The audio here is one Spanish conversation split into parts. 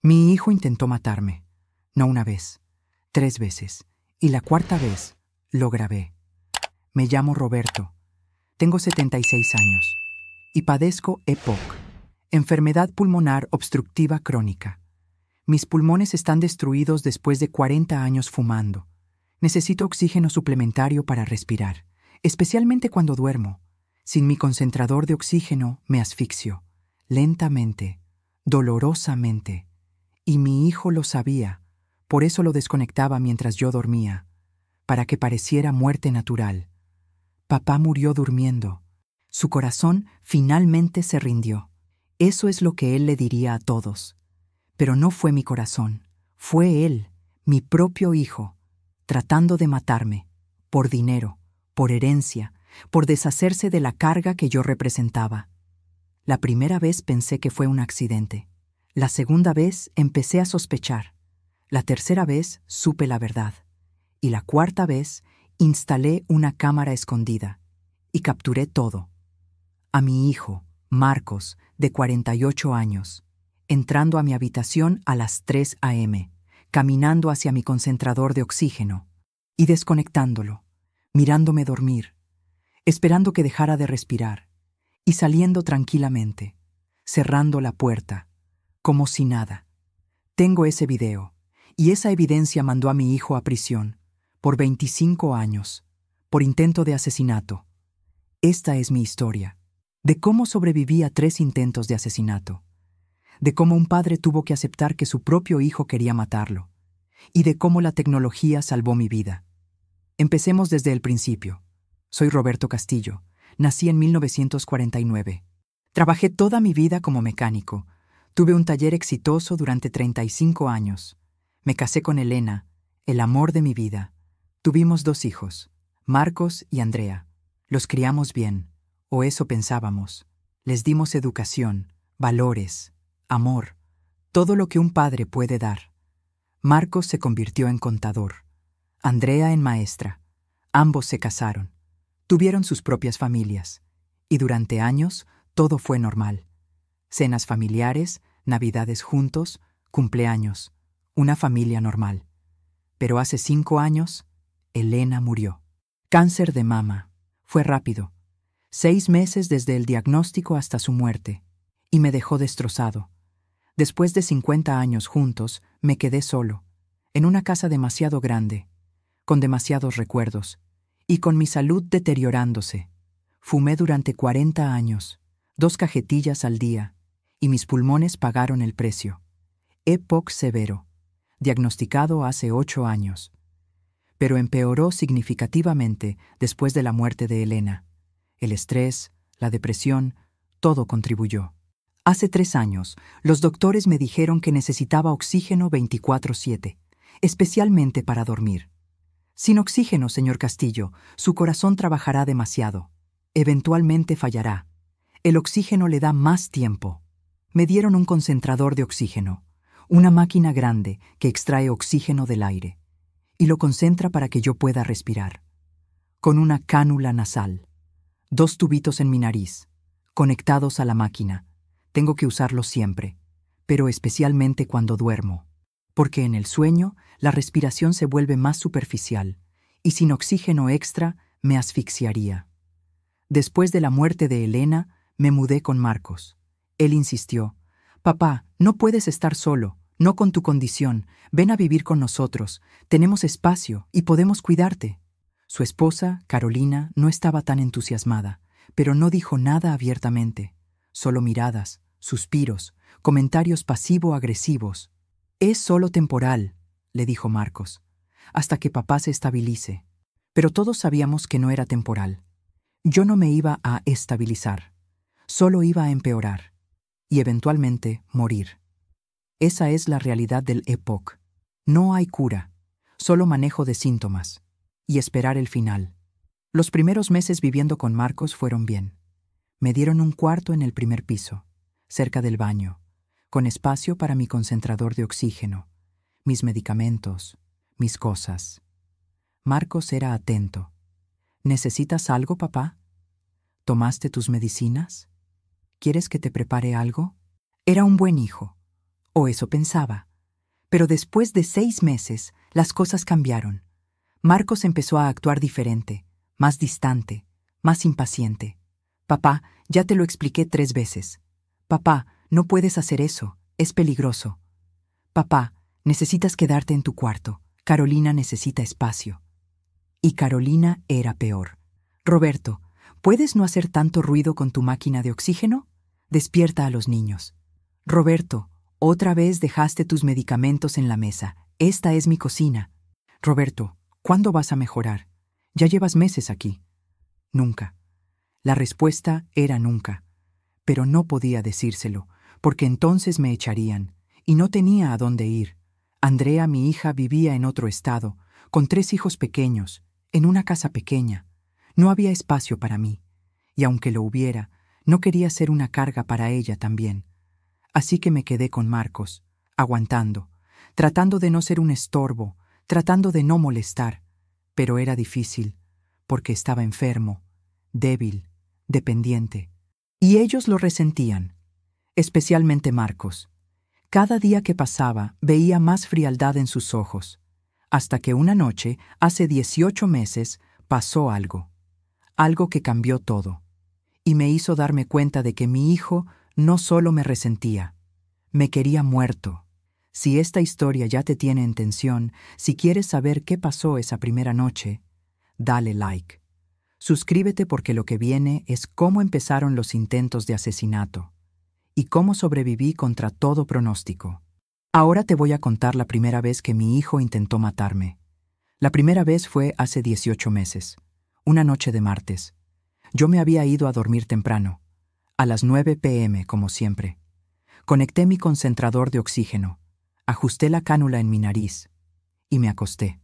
Mi hijo intentó matarme, no una vez, 3 veces, y la cuarta vez lo grabé. Me llamo Roberto, tengo 76 años y padezco EPOC, enfermedad pulmonar obstructiva crónica. Mis pulmones están destruidos después de 40 años fumando. Necesito oxígeno suplementario para respirar, especialmente cuando duermo. Sin mi concentrador de oxígeno me asfixio, lentamente, dolorosamente. Y mi hijo lo sabía, por eso lo desconectaba mientras yo dormía, para que pareciera muerte natural. Papá murió durmiendo. Su corazón finalmente se rindió. Eso es lo que él le diría a todos. Pero no fue mi corazón, fue él, mi propio hijo, tratando de matarme, por dinero, por herencia, por deshacerse de la carga que yo representaba. La primera vez pensé que fue un accidente. La segunda vez empecé a sospechar. La tercera vez supe la verdad. Y la cuarta vez instalé una cámara escondida y capturé todo. A mi hijo, Marcos, de 48 años, entrando a mi habitación a las 3 a.m., caminando hacia mi concentrador de oxígeno y desconectándolo, mirándome dormir, esperando que dejara de respirar y saliendo tranquilamente, cerrando la puerta, como si nada. Tengo ese video, y esa evidencia mandó a mi hijo a prisión, por 25 años, por intento de asesinato. Esta es mi historia, de cómo sobreviví a 3 intentos de asesinato, de cómo un padre tuvo que aceptar que su propio hijo quería matarlo, y de cómo la tecnología salvó mi vida. Empecemos desde el principio. Soy Roberto Castillo, nací en 1949. Trabajé toda mi vida como mecánico. Tuve un taller exitoso durante 35 años. Me casé con Elena, el amor de mi vida. Tuvimos 2 hijos, Marcos y Andrea. Los criamos bien, o eso pensábamos. Les dimos educación, valores, amor, todo lo que un padre puede dar. Marcos se convirtió en contador, Andrea en maestra. Ambos se casaron, tuvieron sus propias familias, y durante años todo fue normal. Cenas familiares, navidades juntos, cumpleaños, una familia normal. Pero hace 5 años, Elena murió. Cáncer de mama. Fue rápido. 6 meses desde el diagnóstico hasta su muerte, y me dejó destrozado. Después de 50 años juntos, me quedé solo, en una casa demasiado grande, con demasiados recuerdos, y con mi salud deteriorándose. Fumé durante 40 años, 2 cajetillas al día, y mis pulmones pagaron el precio. EPOC severo, diagnosticado hace 8 años. Pero empeoró significativamente después de la muerte de Elena. El estrés, la depresión, todo contribuyó. Hace 3 años, los doctores me dijeron que necesitaba oxígeno 24/7, especialmente para dormir. Sin oxígeno, señor Castillo, su corazón trabajará demasiado. Eventualmente fallará. El oxígeno le da más tiempo. Me dieron un concentrador de oxígeno, una máquina grande que extrae oxígeno del aire y lo concentra para que yo pueda respirar. Con una cánula nasal, 2 tubitos en mi nariz, conectados a la máquina. Tengo que usarlos siempre, pero especialmente cuando duermo, porque en el sueño la respiración se vuelve más superficial y sin oxígeno extra me asfixiaría. Después de la muerte de Elena, me mudé con Marcos. Él insistió: «Papá, no puedes estar solo, no con tu condición, ven a vivir con nosotros, tenemos espacio y podemos cuidarte». Su esposa, Carolina, no estaba tan entusiasmada, pero no dijo nada abiertamente, solo miradas, suspiros, comentarios pasivo-agresivos. «Es solo temporal», le dijo Marcos, «hasta que papá se estabilice». Pero todos sabíamos que no era temporal. Yo no me iba a estabilizar, solo iba a empeorar y eventualmente morir. Esa es la realidad del EPOC. No hay cura, solo manejo de síntomas y esperar el final. Los primeros meses viviendo con Marcos fueron bien. Me dieron un cuarto en el primer piso, cerca del baño, con espacio para mi concentrador de oxígeno, mis medicamentos, mis cosas. Marcos era atento. «¿Necesitas algo, papá? ¿Tomaste tus medicinas? ¿Quieres que te prepare algo?» Era un buen hijo, O eso pensaba. Pero después de 6 meses, las cosas cambiaron. Marcos empezó a actuar diferente, más distante, más impaciente. Papá, ya te lo expliqué 3 veces. Papá, no puedes hacer eso, es peligroso. Papá, necesitas quedarte en tu cuarto. Carolina necesita espacio. Y Carolina era peor. Roberto, ¿puedes no hacer tanto ruido con tu máquina de oxígeno? Despierta a los niños. Roberto, otra vez dejaste tus medicamentos en la mesa. Esta es mi cocina. Roberto, ¿cuándo vas a mejorar? Ya llevas meses aquí. Nunca. La respuesta era nunca. Pero no podía decírselo, porque entonces me echarían, y no tenía a dónde ir. Andrea, mi hija, vivía en otro estado, con 3 hijos pequeños, en una casa pequeña. No había espacio para mí, y aunque lo hubiera, no quería ser una carga para ella también. Así que me quedé con Marcos, aguantando, tratando de no ser un estorbo, tratando de no molestar. Pero era difícil, porque estaba enfermo, débil, dependiente. Y ellos lo resentían, especialmente Marcos. Cada día que pasaba veía más frialdad en sus ojos, hasta que una noche, hace 18 meses, pasó algo. Algo que cambió todo, y me hizo darme cuenta de que mi hijo no solo me resentía, me quería muerto. Si esta historia ya te tiene en tensión, si quieres saber qué pasó esa primera noche, dale like. Suscríbete porque lo que viene es cómo empezaron los intentos de asesinato y cómo sobreviví contra todo pronóstico. Ahora te voy a contar la primera vez que mi hijo intentó matarme. La primera vez fue hace 18 meses, una noche de martes. Yo me había ido a dormir temprano, a las 9 p.m. como siempre. Conecté mi concentrador de oxígeno, ajusté la cánula en mi nariz y me acosté.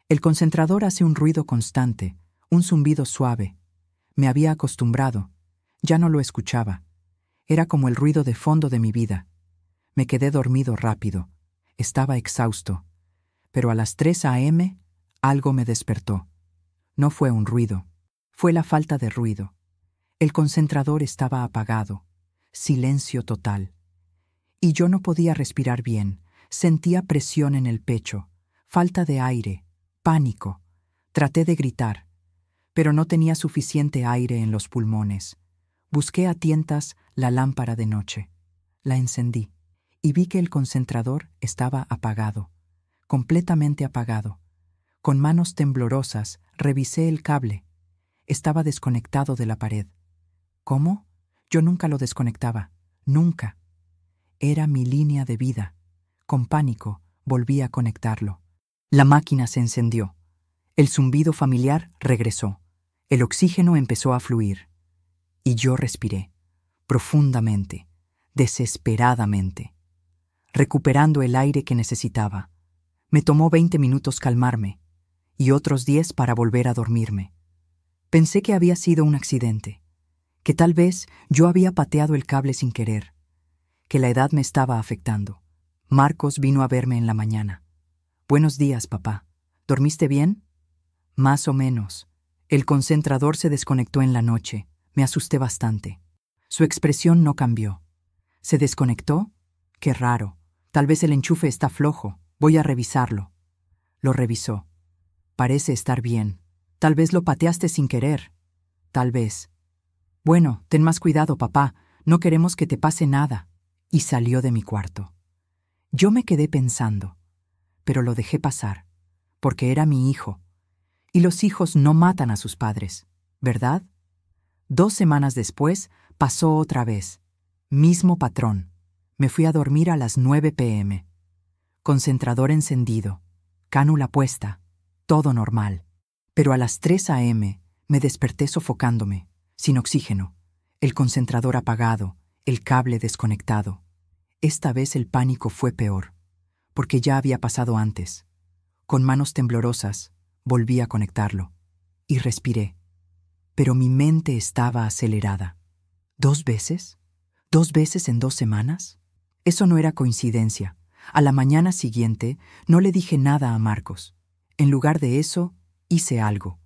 El concentrador hace un ruido constante, un zumbido suave. Me había acostumbrado, ya no lo escuchaba. Era como el ruido de fondo de mi vida. Me quedé dormido rápido, estaba exhausto, pero a las 3 a.m. algo me despertó. No fue un ruido, fue la falta de ruido. El concentrador estaba apagado, silencio total. Y yo no podía respirar bien, sentía presión en el pecho, falta de aire, pánico. Traté de gritar, pero no tenía suficiente aire en los pulmones. Busqué a tientas la lámpara de noche. La encendí y vi que el concentrador estaba apagado, completamente apagado. Con manos temblorosas revisé el cable. Estaba desconectado de la pared. ¿Cómo? Yo nunca lo desconectaba. Nunca. Era mi línea de vida. Con pánico volví a conectarlo. La máquina se encendió. El zumbido familiar regresó. El oxígeno empezó a fluir. Y yo respiré, profundamente, desesperadamente, recuperando el aire que necesitaba. Me tomó 20 minutos calmarme, y otros 10 para volver a dormirme. Pensé que había sido un accidente, que tal vez yo había pateado el cable sin querer, que la edad me estaba afectando. Marcos vino a verme en la mañana. «Buenos días, papá. ¿Dormiste bien?» «Más o menos. El concentrador se desconectó en la noche. Me asusté bastante». Su expresión no cambió. «¿Se desconectó? Qué raro. Tal vez el enchufe está flojo. Voy a revisarlo». Lo revisó. «Parece estar bien. Tal vez lo pateaste sin querer». «Tal vez». «Bueno, ten más cuidado, papá. No queremos que te pase nada». Y salió de mi cuarto. Yo me quedé pensando, pero lo dejé pasar, porque era mi hijo. Y los hijos no matan a sus padres, ¿verdad? 2 semanas después, pasó otra vez. Mismo patrón. Me fui a dormir a las 9 p.m. Concentrador encendido, cánula puesta, todo normal. Pero a las 3 a.m. me desperté sofocándome, sin oxígeno, el concentrador apagado, el cable desconectado. Esta vez el pánico fue peor, porque ya había pasado antes. Con manos temblorosas, volví a conectarlo, y respiré. Pero mi mente estaba acelerada. ¿2 veces? ¿2 veces en 2 semanas? Eso no era coincidencia. A la mañana siguiente no le dije nada a Marcos. En lugar de eso, hice algo.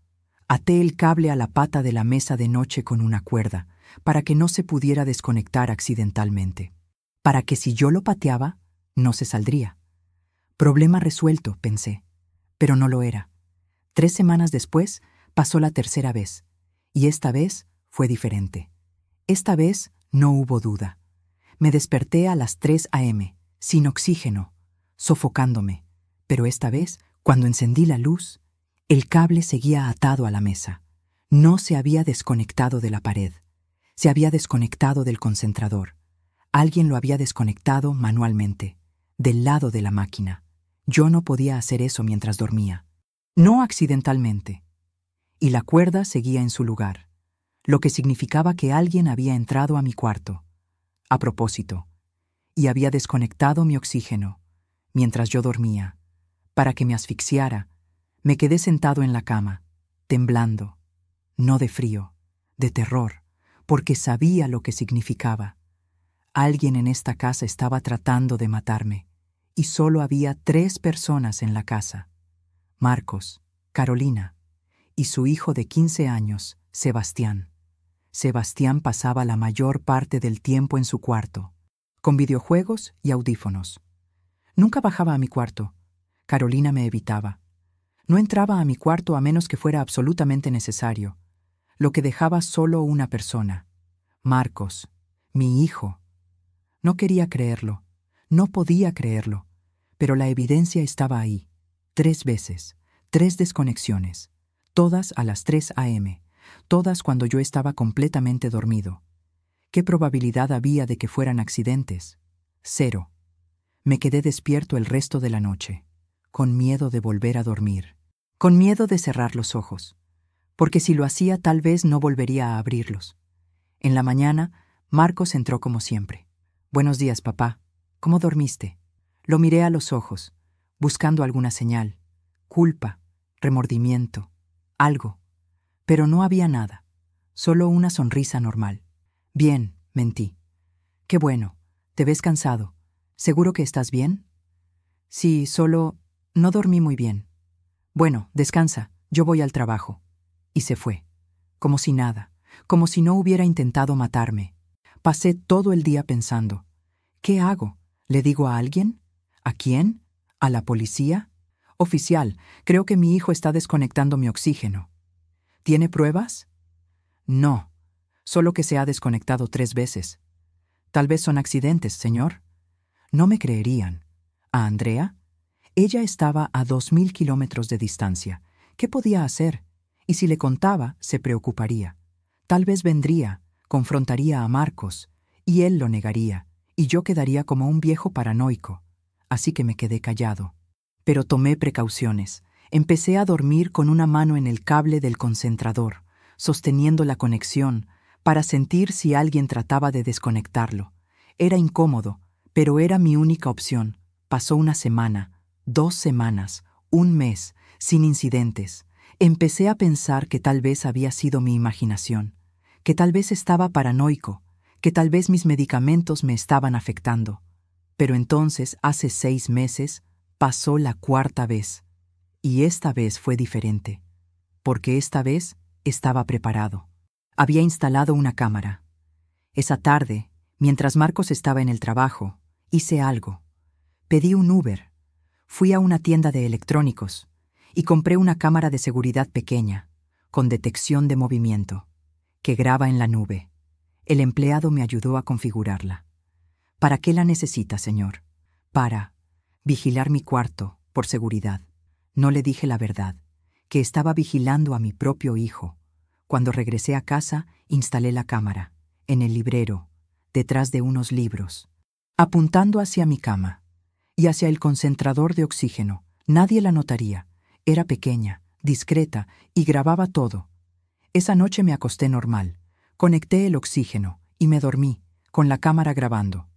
Até el cable a la pata de la mesa de noche con una cuerda, para que no se pudiera desconectar accidentalmente. Para que si yo lo pateaba, No se saldría. Problema resuelto, pensé, pero no lo era. 3 semanas después pasó la tercera vez, y esta vez fue diferente. Esta vez no hubo duda. Me desperté a las 3 a.m., sin oxígeno, sofocándome, pero esta vez, cuando encendí la luz, el cable seguía atado a la mesa. No se había desconectado de la pared. Se había desconectado del concentrador. Alguien lo había desconectado manualmente, del lado de la máquina. Yo no podía hacer eso mientras dormía. No accidentalmente. Y la cuerda seguía en su lugar, lo que significaba que alguien había entrado a mi cuarto, a propósito, y había desconectado mi oxígeno. Mientras yo dormía, para que me asfixiara, me quedé sentado en la cama, temblando, no de frío, de terror, porque sabía lo que significaba. Alguien en esta casa estaba tratando de matarme, y solo había 3 personas en la casa: Marcos, Carolina y su hijo de 15 años, Sebastián. Sebastián pasaba la mayor parte del tiempo en su cuarto, con videojuegos y audífonos. Nunca bajaba a mi cuarto. Carolina me evitaba. No entraba a mi cuarto a menos que fuera absolutamente necesario, lo que dejaba solo una persona: Marcos, mi hijo. No quería creerlo, no podía creerlo, pero la evidencia estaba ahí. 3 veces, 3 desconexiones, todas a las 3 a.m., todas cuando yo estaba completamente dormido. ¿Qué probabilidad había de que fueran accidentes? 0. Me quedé despierto el resto de la noche, con miedo de volver a dormir, con miedo de cerrar los ojos, porque si lo hacía tal vez no volvería a abrirlos. En la mañana, Marcos entró como siempre. «Buenos días, papá. ¿Cómo dormiste?» Lo miré a los ojos, buscando alguna señal, culpa, remordimiento, algo. Pero no había nada, solo una sonrisa normal. «Bien», mentí. «Qué bueno. ¿Te ves cansado? ¿Seguro que estás bien?» «Sí, solo no dormí muy bien». «Bueno, descansa, yo voy al trabajo». Y se fue, como si nada, como si no hubiera intentado matarme. Pasé todo el día pensando, ¿qué hago? ¿Le digo a alguien? ¿A quién? ¿A la policía? «Oficial, creo que mi hijo está desconectando mi oxígeno». «¿Tiene pruebas?» «No, solo que se ha desconectado 3 veces». «Tal vez son accidentes, señor». No me creerían. ¿A Andrea? Ella estaba a 2000 kilómetros de distancia. ¿Qué podía hacer? Y si le contaba, se preocuparía. Tal vez vendría, confrontaría a Marcos, y él lo negaría, y yo quedaría como un viejo paranoico. Así que me quedé callado. Pero tomé precauciones. Empecé a dormir con una mano en el cable del concentrador, sosteniendo la conexión, para sentir si alguien trataba de desconectarlo. Era incómodo, pero era mi única opción. Pasó una semana, 2 semanas, un mes, sin incidentes. Empecé a pensar que tal vez había sido mi imaginación, que tal vez estaba paranoico, que tal vez mis medicamentos me estaban afectando. Pero entonces, hace 6 meses, pasó la 4ª vez. Y esta vez fue diferente, porque esta vez estaba preparado. Había instalado una cámara. Esa tarde, mientras Marcos estaba en el trabajo, hice algo. Pedí un Uber. Fui a una tienda de electrónicos y compré una cámara de seguridad pequeña, con detección de movimiento, que graba en la nube. El empleado me ayudó a configurarla. «¿Para qué la necesita, señor?» «Para vigilar mi cuarto, por seguridad». No le dije la verdad, que estaba vigilando a mi propio hijo. Cuando regresé a casa, instalé la cámara, en el librero, detrás de unos libros, apuntando hacia mi cama y hacia el concentrador de oxígeno. Nadie la notaría. Era pequeña, discreta y grababa todo. Esa noche me acosté normal, conecté el oxígeno y me dormí, con la cámara grabando.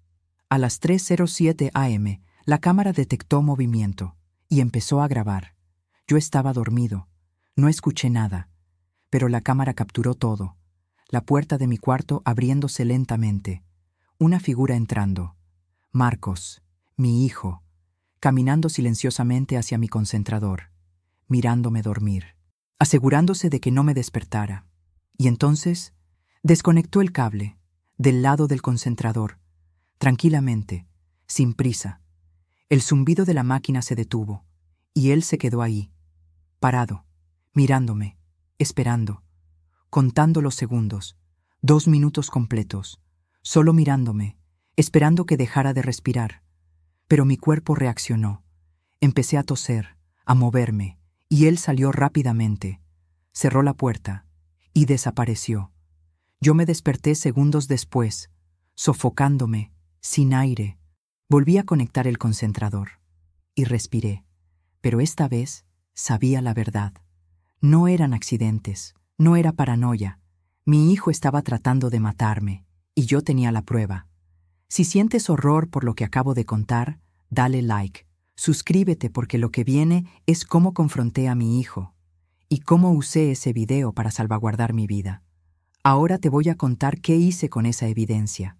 A las 3:07 a.m., la cámara detectó movimiento y empezó a grabar. Yo estaba dormido, no escuché nada, pero la cámara capturó todo. La puerta de mi cuarto abriéndose lentamente, una figura entrando. Marcos, mi hijo, caminando silenciosamente hacia mi concentrador, mirándome dormir, asegurándose de que no me despertara. Y entonces desconectó el cable del lado del concentrador, tranquilamente, sin prisa. El zumbido de la máquina se detuvo, y él se quedó ahí, parado, mirándome, esperando, contando los segundos, 2 minutos completos, solo mirándome, esperando que dejara de respirar. Pero mi cuerpo reaccionó. Empecé a toser, a moverme, y él salió rápidamente, cerró la puerta y desapareció. Yo me desperté segundos después, sofocándome, sin aire. Volví a conectar el concentrador y respiré, pero esta vez sabía la verdad. No eran accidentes, no era paranoia. Mi hijo estaba tratando de matarme y yo tenía la prueba. Si sientes horror por lo que acabo de contar, dale like. Suscríbete porque lo que viene es cómo confronté a mi hijo y cómo usé ese video para salvaguardar mi vida. Ahora te voy a contar qué hice con esa evidencia.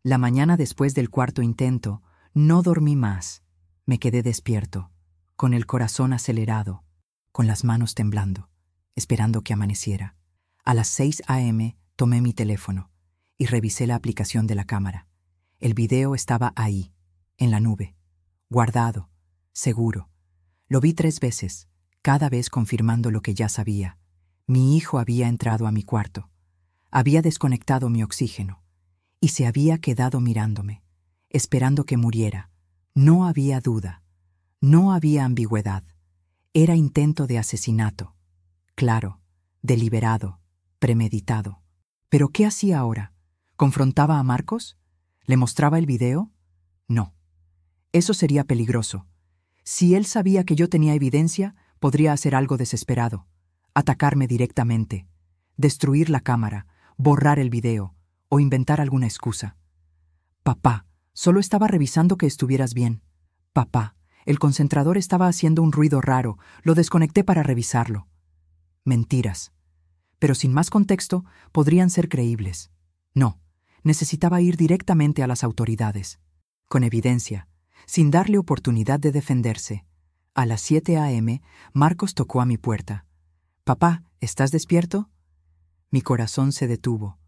La mañana después del cuarto intento, no dormí más. Me quedé despierto, con el corazón acelerado, con las manos temblando, esperando que amaneciera. A las 6 a.m. tomé mi teléfono y revisé la aplicación de la cámara. El video estaba ahí, en la nube, guardado, seguro. Lo vi 3 veces, cada vez confirmando lo que ya sabía. Mi hijo había entrado a mi cuarto, había desconectado mi oxígeno y se había quedado mirándome, esperando que muriera. No había duda, no había ambigüedad. Era intento de asesinato. Claro, deliberado, premeditado. ¿Pero qué hacía ahora? ¿Confrontaba a Marcos? ¿Le mostraba el video? No. Eso sería peligroso. Si él sabía que yo tenía evidencia, podría hacer algo desesperado. Atacarme directamente. Destruir la cámara, borrar el video o inventar alguna excusa. Papá, solo estaba revisando que estuvieras bien. Papá, el concentrador estaba haciendo un ruido raro. Lo desconecté para revisarlo. Mentiras. Pero sin más contexto, podrían ser creíbles. No, necesitaba ir directamente a las autoridades. Con evidencia, sin darle oportunidad de defenderse. A las 7 a.m., Marcos tocó a mi puerta. «Papá, ¿estás despierto?» Mi corazón se detuvo.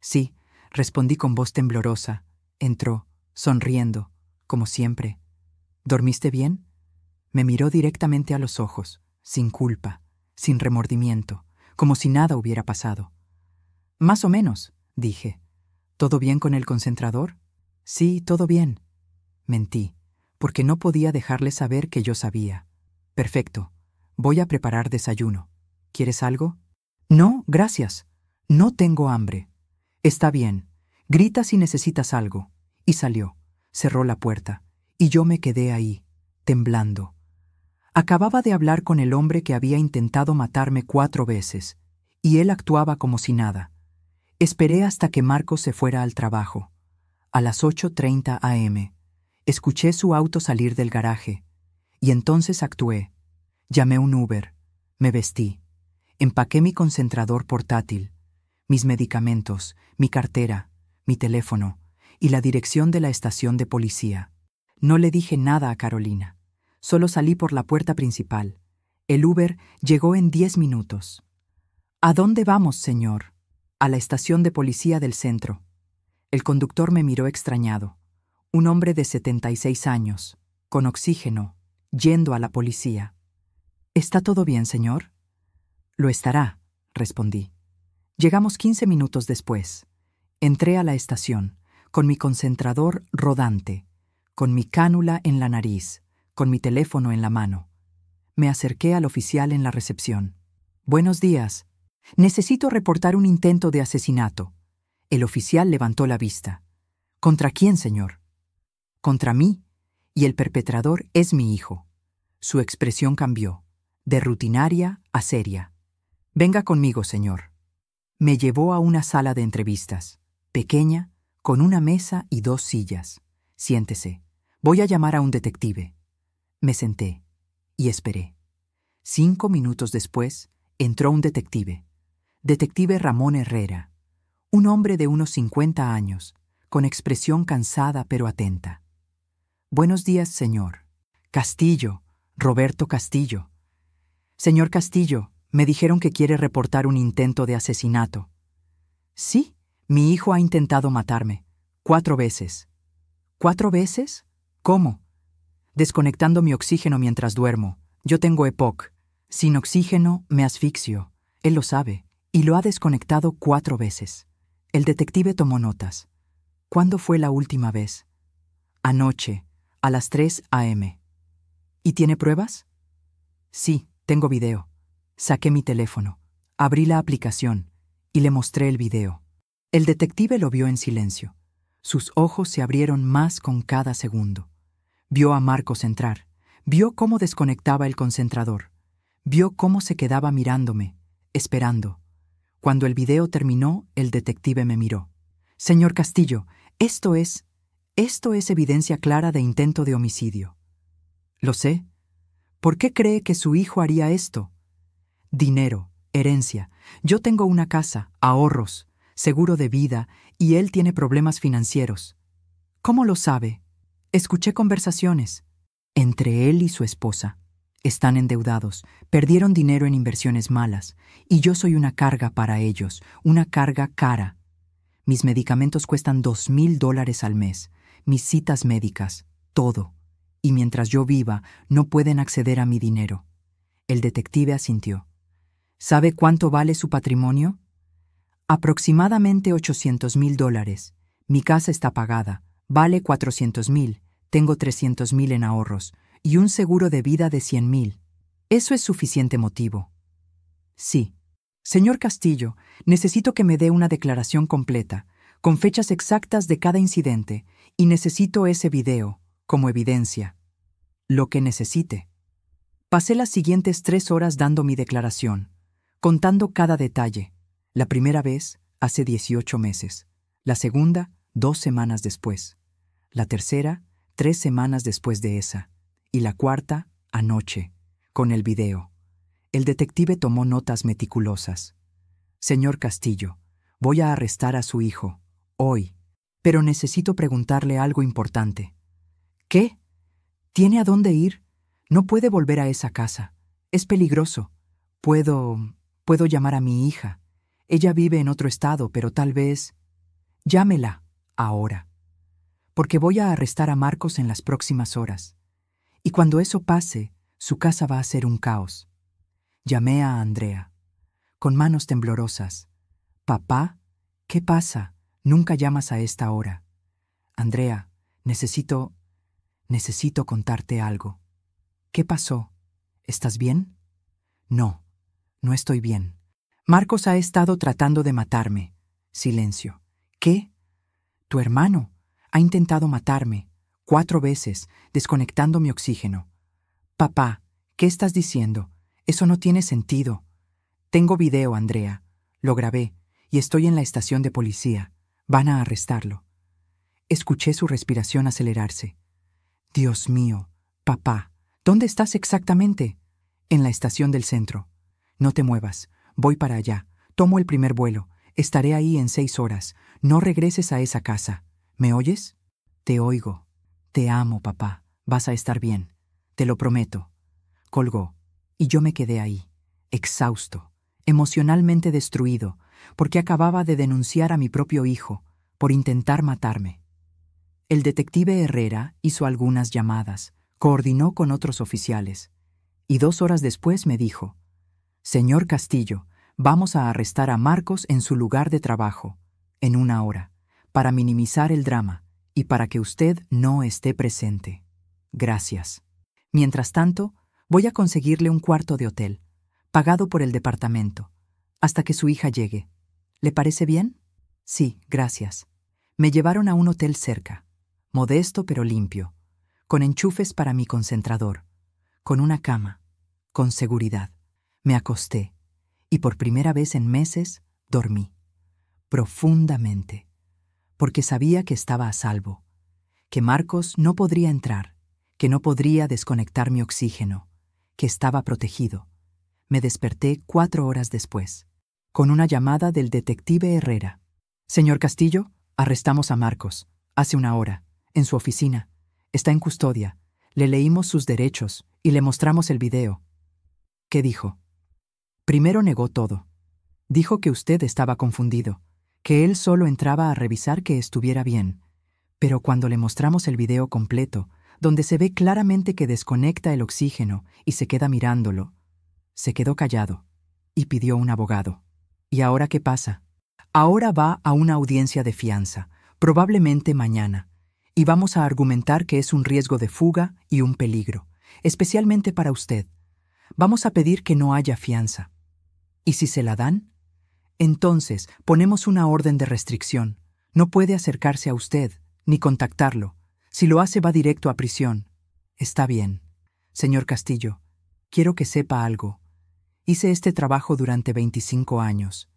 «Sí», respondí con voz temblorosa. Entró, sonriendo, como siempre. «¿Dormiste bien?» Me miró directamente a los ojos, sin culpa, sin remordimiento, como si nada hubiera pasado. «Más o menos», dije. «¿Todo bien con el concentrador?» «Sí, todo bien». Mentí, porque no podía dejarle saber que yo sabía. «Perfecto. Voy a preparar desayuno. ¿Quieres algo?» «No, gracias. No tengo hambre». «Está bien. Grita si necesitas algo». Y salió. Cerró la puerta. Y yo me quedé ahí, temblando. Acababa de hablar con el hombre que había intentado matarme 4 veces, y él actuaba como si nada. Esperé hasta que Marcos se fuera al trabajo. A las 8:30 a.m., escuché su auto salir del garaje, y entonces actué. Llamé un Uber, me vestí, empaqué mi concentrador portátil, mis medicamentos, mi cartera, mi teléfono y la dirección de la estación de policía. No le dije nada a Carolina. Solo salí por la puerta principal. El Uber llegó en 10 minutos. «¿A dónde vamos, señor?» «A la estación de policía del centro». El conductor me miró extrañado. Un hombre de 76 años, con oxígeno, yendo a la policía. «¿Está todo bien, señor?» «Lo estará», respondí. Llegamos 15 minutos después. Entré a la estación, con mi concentrador rodante, con mi cánula en la nariz, con mi teléfono en la mano. Me acerqué al oficial en la recepción. «Buenos días. Necesito reportar un intento de asesinato». El oficial levantó la vista. «¿Contra quién, señor?» «Contra mí, y el perpetrador es mi hijo». Su expresión cambió, de rutinaria a seria. «Venga conmigo, señor». Me llevó a una sala de entrevistas, pequeña, con una mesa y 2 sillas. «Siéntese. Voy a llamar a un detective». Me senté y esperé. 5 minutos después, entró un detective. Detective Ramón Herrera. Un hombre de unos 50 años, con expresión cansada pero atenta. «Buenos días, señor». «Castillo, Roberto Castillo». «Señor Castillo, me dijeron que quiere reportar un intento de asesinato». «Sí, mi hijo ha intentado matarme. 4 veces». «¿4 veces? ¿Cómo?» desconectando mi oxígeno mientras duermo. Yo tengo EPOC. Sin oxígeno me asfixio. Él lo sabe, y lo ha desconectado 4 veces. El detective tomó notas. ¿Cuándo fue la última vez? Anoche, a las 3 a.m. ¿Y tiene pruebas? Sí, tengo video. Saqué mi teléfono, abrí la aplicación y le mostré el video. El detective lo vio en silencio. Sus ojos se abrieron más con cada segundo. Vio a Marcos entrar. Vio cómo desconectaba el concentrador. Vio cómo se quedaba mirándome, esperando. Cuando el video terminó, el detective me miró. Señor Castillo, esto es evidencia clara de intento de homicidio. Lo sé. ¿Por qué cree que su hijo haría esto? Dinero, herencia. Yo tengo una casa, ahorros, seguro de vida, y él tiene problemas financieros. ¿Cómo lo sabe? Escuché conversaciones. Entre él y su esposa. Están endeudados, perdieron dinero en inversiones malas, y yo soy una carga para ellos, una carga cara. Mis medicamentos cuestan $2,000 al mes, mis citas médicas, todo. Y mientras yo viva, no pueden acceder a mi dinero. El detective asintió. ¿Sabe cuánto vale su patrimonio? Aproximadamente $800,000. Mi casa está pagada, vale $400,000, tengo $300,000 en ahorros y un seguro de vida de $100,000. ¿Eso es suficiente motivo? Sí. Señor Castillo, necesito que me dé una declaración completa, con fechas exactas de cada incidente, y necesito ese video, como evidencia. Lo que necesite. Pasé las siguientes 3 horas dando mi declaración, contando cada detalle. La primera vez, hace 18 meses. La segunda, 2 semanas después. La tercera, 3 semanas después de esa. Y la cuarta, anoche, con el video. El detective tomó notas meticulosas. Señor Castillo, voy a arrestar a su hijo, hoy, pero necesito preguntarle algo importante. ¿Qué? ¿Tiene a dónde ir? No puede volver a esa casa. Es peligroso. Puedo llamar a mi hija. Ella vive en otro estado, pero tal vez... Llámela, ahora. Porque voy a arrestar a Marcos en las próximas horas. Y cuando eso pase, su casa va a ser un caos. Llamé a Andrea, con manos temblorosas. Papá, ¿qué pasa? Nunca llamas a esta hora. Andrea, necesito contarte algo. ¿Qué pasó? ¿Estás bien? No, no estoy bien. Marcos ha estado tratando de matarme. Silencio. ¿Qué? Tu hermano ha intentado matarme 4 veces, desconectando mi oxígeno. Papá, ¿qué estás diciendo? Eso no tiene sentido. Tengo video, Andrea. Lo grabé y estoy en la estación de policía. Van a arrestarlo. Escuché su respiración acelerarse. Dios mío, papá, ¿dónde estás exactamente? En la estación del centro. No te muevas. Voy para allá. Tomo el primer vuelo. Estaré ahí en 6 horas. No regreses a esa casa. ¿Me oyes? Te oigo. Te amo, papá. Vas a estar bien. Te lo prometo. Colgó. Y yo me quedé ahí, exhausto, emocionalmente destruido, porque acababa de denunciar a mi propio hijo por intentar matarme. El detective Herrera hizo algunas llamadas, coordinó con otros oficiales, y 2 horas después me dijo: Señor Castillo, vamos a arrestar a Marcos en su lugar de trabajo, en 1 hora, para minimizar el drama y para que usted no esté presente. Gracias. Mientras tanto, voy a conseguirle un cuarto de hotel, pagado por el departamento, hasta que su hija llegue. ¿Le parece bien? Sí, gracias. Me llevaron a un hotel cerca, modesto pero limpio, con enchufes para mi concentrador, con una cama, con seguridad. Me acosté, y por primera vez en meses dormí, profundamente, porque sabía que estaba a salvo, que Marcos no podría entrar, que no podría desconectar mi oxígeno, que estaba protegido. Me desperté 4 horas después, con una llamada del detective Herrera. Señor Castillo, arrestamos a Marcos, hace 1 hora, en su oficina. Está en custodia. Le leímos sus derechos y le mostramos el video. ¿Qué dijo? Primero negó todo. Dijo que usted estaba confundido, que él solo entraba a revisar que estuviera bien. Pero cuando le mostramos el video completo, donde se ve claramente que desconecta el oxígeno y se queda mirándolo. Se quedó callado y pidió un abogado. ¿Y ahora qué pasa? Ahora va a una audiencia de fianza, probablemente mañana, y vamos a argumentar que es un riesgo de fuga y un peligro, especialmente para usted. Vamos a pedir que no haya fianza. ¿Y si se la dan? Entonces ponemos una orden de restricción. No puede acercarse a usted, ni contactarlo. Si lo hace va directo a prisión. Está bien. Señor Castillo, quiero que sepa algo. Hice este trabajo durante 25 años,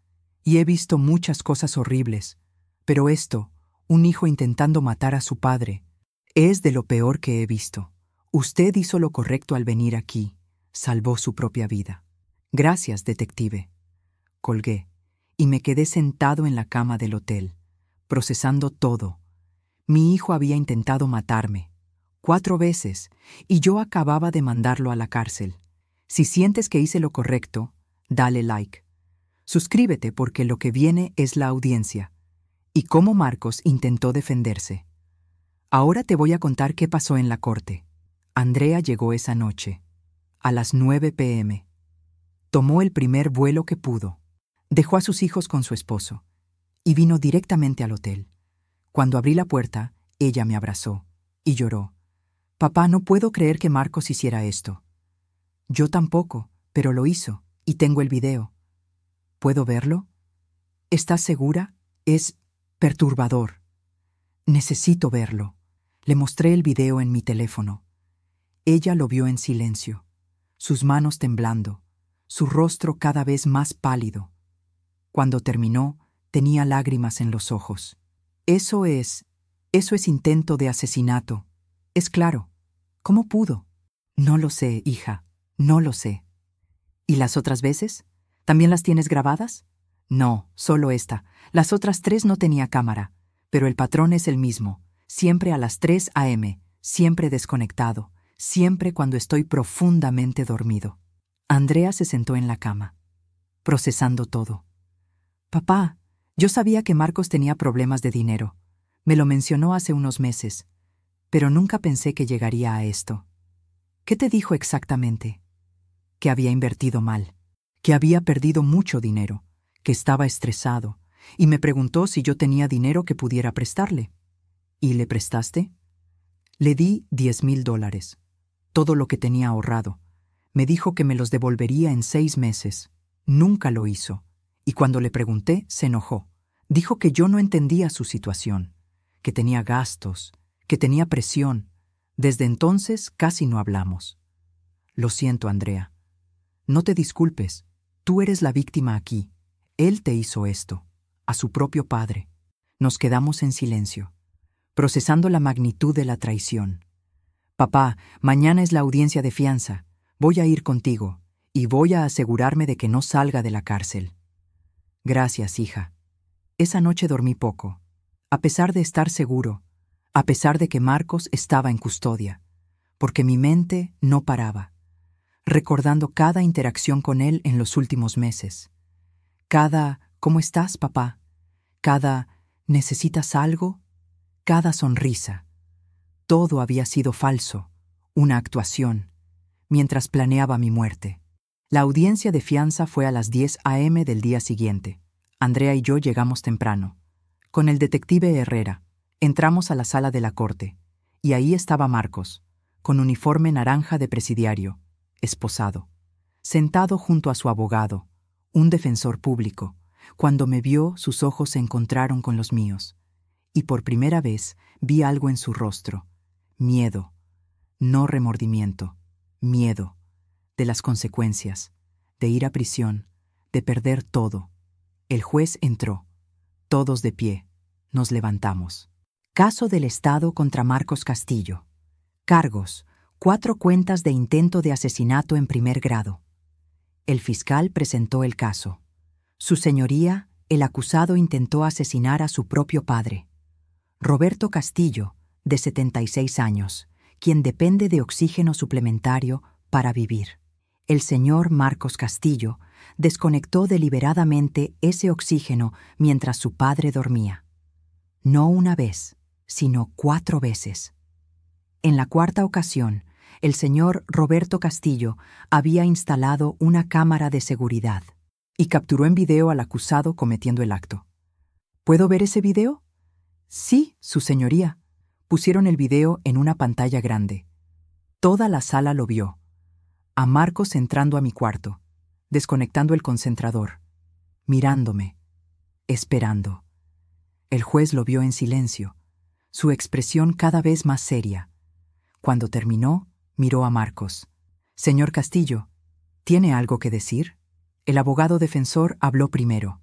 y he visto muchas cosas horribles, pero esto, un hijo intentando matar a su padre, es de lo peor que he visto. Usted hizo lo correcto al venir aquí. Salvó su propia vida. Gracias, detective. Colgué, y me quedé sentado en la cama del hotel, procesando todo. Mi hijo había intentado matarme 4 veces, y yo acababa de mandarlo a la cárcel. Si sientes que hice lo correcto, dale like. Suscríbete porque lo que viene es la audiencia, y cómo Marcos intentó defenderse. Ahora te voy a contar qué pasó en la corte. Andrea llegó esa noche, a las 9 p.m. Tomó el primer vuelo que pudo. Dejó a sus hijos con su esposo y vino directamente al hotel. Cuando abrí la puerta, ella me abrazó y lloró. Papá, no puedo creer que Marcos hiciera esto. Yo tampoco, pero lo hizo y tengo el video. ¿Puedo verlo? ¿Estás segura? Es perturbador. Necesito verlo. Le mostré el video en mi teléfono. Ella lo vio en silencio, sus manos temblando, su rostro cada vez más pálido. Cuando terminó, tenía lágrimas en los ojos. Eso es intento de asesinato. Es claro. ¿Cómo pudo? No lo sé, hija, no lo sé. ¿Y las otras veces? ¿También las tienes grabadas? No, solo esta. Las otras 3 no tenía cámara, pero el patrón es el mismo. Siempre a las 3 a.m., siempre desconectado, siempre cuando estoy profundamente dormido. Andrea se sentó en la cama, procesando todo. Papá, yo sabía que Marcos tenía problemas de dinero. Me lo mencionó hace unos meses, pero nunca pensé que llegaría a esto. ¿Qué te dijo exactamente? Que había invertido mal, que había perdido mucho dinero, que estaba estresado, y me preguntó si yo tenía dinero que pudiera prestarle. ¿Y le prestaste? Le di $10,000, todo lo que tenía ahorrado. Me dijo que me los devolvería en 6 meses. Nunca lo hizo, y cuando le pregunté, se enojó. Dijo que yo no entendía su situación, que tenía gastos, que tenía presión. Desde entonces casi no hablamos. Lo siento, Andrea. No te disculpes. Tú eres la víctima aquí. Él te hizo esto, a su propio padre. Nos quedamos en silencio, procesando la magnitud de la traición. Papá, mañana es la audiencia de fianza. Voy a ir contigo, y voy a asegurarme de que no salga de la cárcel. Gracias, hija. Esa noche dormí poco, a pesar de estar seguro, a pesar de que Marcos estaba en custodia, porque mi mente no paraba, recordando cada interacción con él en los últimos meses. Cada ¿cómo estás, papá? Cada ¿necesitas algo? Cada sonrisa. Todo había sido falso, una actuación, mientras planeaba mi muerte. La audiencia de fianza fue a las 10 a.m. del día siguiente. Andrea y yo llegamos temprano. Con el detective Herrera, entramos a la sala de la corte, y ahí estaba Marcos, con uniforme naranja de presidiario, esposado, sentado junto a su abogado, un defensor público. Cuando me vio, sus ojos se encontraron con los míos, y por primera vez vi algo en su rostro: miedo, no remordimiento, miedo, de las consecuencias, de ir a prisión, de perder todo. El juez entró. Todos de pie. Nos levantamos. Caso del Estado contra Marcos Castillo. Cargos: 4 cuentas de intento de asesinato en primer grado. El fiscal presentó el caso. Su señoría, el acusado intentó asesinar a su propio padre, Roberto Castillo, de 76 años, quien depende de oxígeno suplementario para vivir. El señor Marcos Castillo desconectó deliberadamente ese oxígeno mientras su padre dormía. No una vez, sino 4 veces. En la cuarta ocasión, el señor Roberto Castillo había instalado una cámara de seguridad y capturó en video al acusado cometiendo el acto. ¿Puedo ver ese video? Sí, su señoría. Pusieron el video en una pantalla grande. Toda la sala lo vio. A Marcos entrando a mi cuarto, desconectando el concentrador, mirándome, esperando. El juez lo vio en silencio, su expresión cada vez más seria. Cuando terminó, miró a Marcos. Señor Castillo, ¿tiene algo que decir? El abogado defensor habló primero.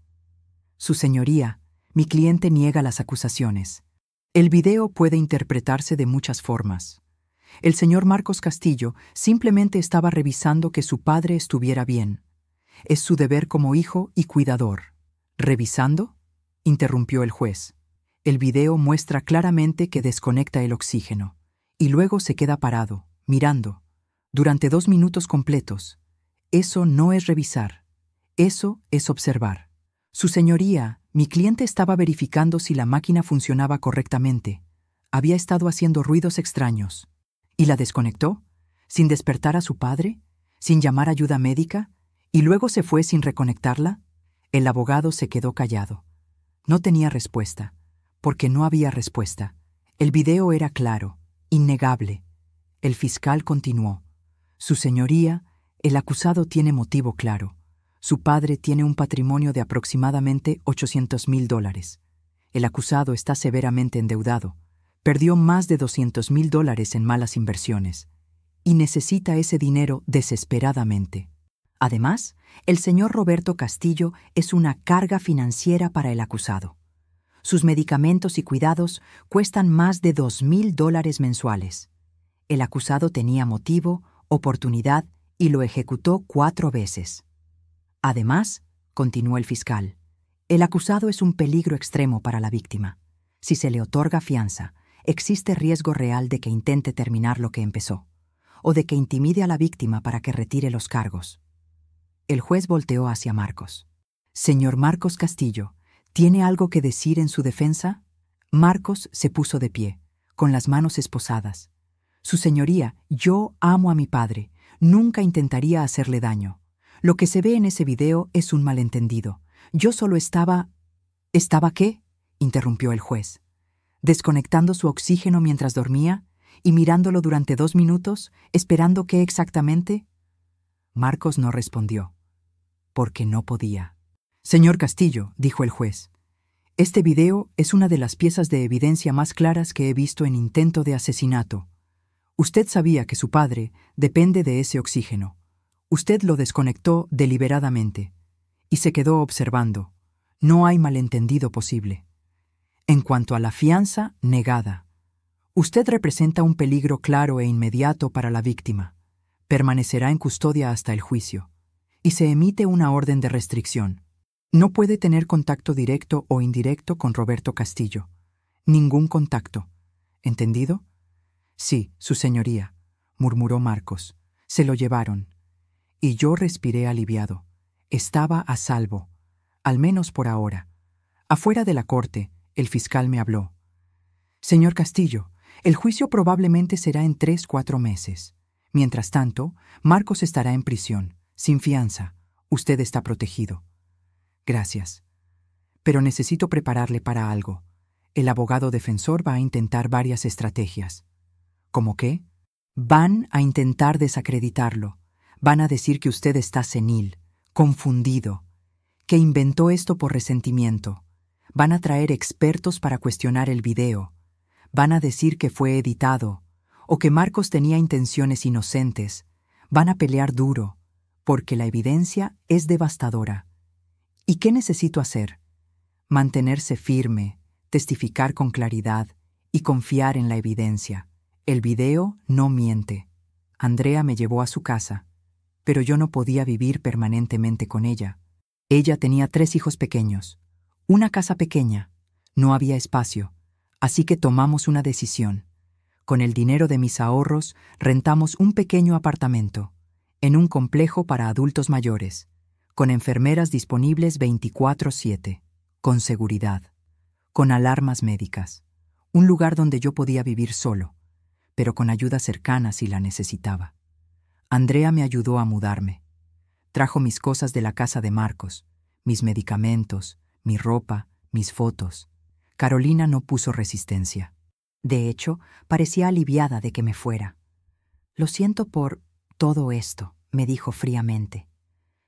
Su señoría, mi cliente niega las acusaciones. El video puede interpretarse de muchas formas. El señor Marcos Castillo simplemente estaba revisando que su padre estuviera bien. Es su deber como hijo y cuidador. ¿Revisando?, interrumpió el juez. El video muestra claramente que desconecta el oxígeno y luego se queda parado, mirando, durante 2 minutos completos. Eso no es revisar. Eso es observar. Su señoría, mi cliente estaba verificando si la máquina funcionaba correctamente. Había estado haciendo ruidos extraños. ¿Y la desconectó? ¿Sin despertar a su padre? ¿Sin llamar ayuda médica? ¿Y luego se fue sin reconectarla? El abogado se quedó callado. No tenía respuesta, porque no había respuesta. El video era claro, innegable. El fiscal continuó. Su señoría, el acusado tiene motivo claro. Su padre tiene un patrimonio de aproximadamente $800,000. El acusado está severamente endeudado. Perdió más de $200,000 en malas inversiones y necesita ese dinero desesperadamente. Además, el señor Roberto Castillo es una carga financiera para el acusado. Sus medicamentos y cuidados cuestan más de $2,000 mensuales. El acusado tenía motivo, oportunidad y lo ejecutó 4 veces. Además, continuó el fiscal, el acusado es un peligro extremo para la víctima. Si se le otorga fianza, existe riesgo real de que intente terminar lo que empezó, o de que intimide a la víctima para que retire los cargos. El juez volteó hacia Marcos. Señor Marcos Castillo, ¿tiene algo que decir en su defensa? Marcos se puso de pie, con las manos esposadas. Su señoría, yo amo a mi padre. Nunca intentaría hacerle daño. Lo que se ve en ese video es un malentendido. Yo solo estaba... ¿Estaba qué?, interrumpió el juez. ¿Desconectando su oxígeno mientras dormía y mirándolo durante 2 minutos, esperando qué exactamente? Marcos no respondió, porque no podía. Señor Castillo, dijo el juez, este video es una de las piezas de evidencia más claras que he visto en intento de asesinato. Usted sabía que su padre depende de ese oxígeno. Usted lo desconectó deliberadamente y se quedó observando. No hay malentendido posible. En cuanto a la fianza, negada. Usted representa un peligro claro e inmediato para la víctima. Permanecerá en custodia hasta el juicio. Y se emite una orden de restricción. No puede tener contacto directo o indirecto con Roberto Castillo. Ningún contacto. ¿Entendido? Sí, su señoría, murmuró Marcos. Se lo llevaron. Y yo respiré aliviado. Estaba a salvo, al menos por ahora. Afuera de la corte, el fiscal me habló. Señor Castillo, el juicio probablemente será en 3-4 meses. Mientras tanto, Marcos estará en prisión, sin fianza. Usted está protegido. Gracias. Pero necesito prepararle para algo. El abogado defensor va a intentar varias estrategias. ¿Cómo qué? Van a intentar desacreditarlo. Van a decir que usted está senil, confundido, que inventó esto por resentimiento. Van a traer expertos para cuestionar el video. Van a decir que fue editado, o que Marcos tenía intenciones inocentes. Van a pelear duro, porque la evidencia es devastadora. ¿Y qué necesito hacer? Mantenerse firme, testificar con claridad y confiar en la evidencia. El video no miente. Andrea me llevó a su casa, pero yo no podía vivir permanentemente con ella. Ella tenía 3 hijos pequeños, una casa pequeña, no había espacio, así que tomamos una decisión. Con el dinero de mis ahorros rentamos un pequeño apartamento, en un complejo para adultos mayores, con enfermeras disponibles 24/7, con seguridad, con alarmas médicas, un lugar donde yo podía vivir solo. pero con ayuda cercana si la necesitaba. Andrea me ayudó a mudarme. Trajo mis cosas de la casa de Marcos, mis medicamentos, mi ropa, mis fotos. Carolina no puso resistencia. De hecho, parecía aliviada de que me fuera. «Lo siento por todo esto», me dijo fríamente.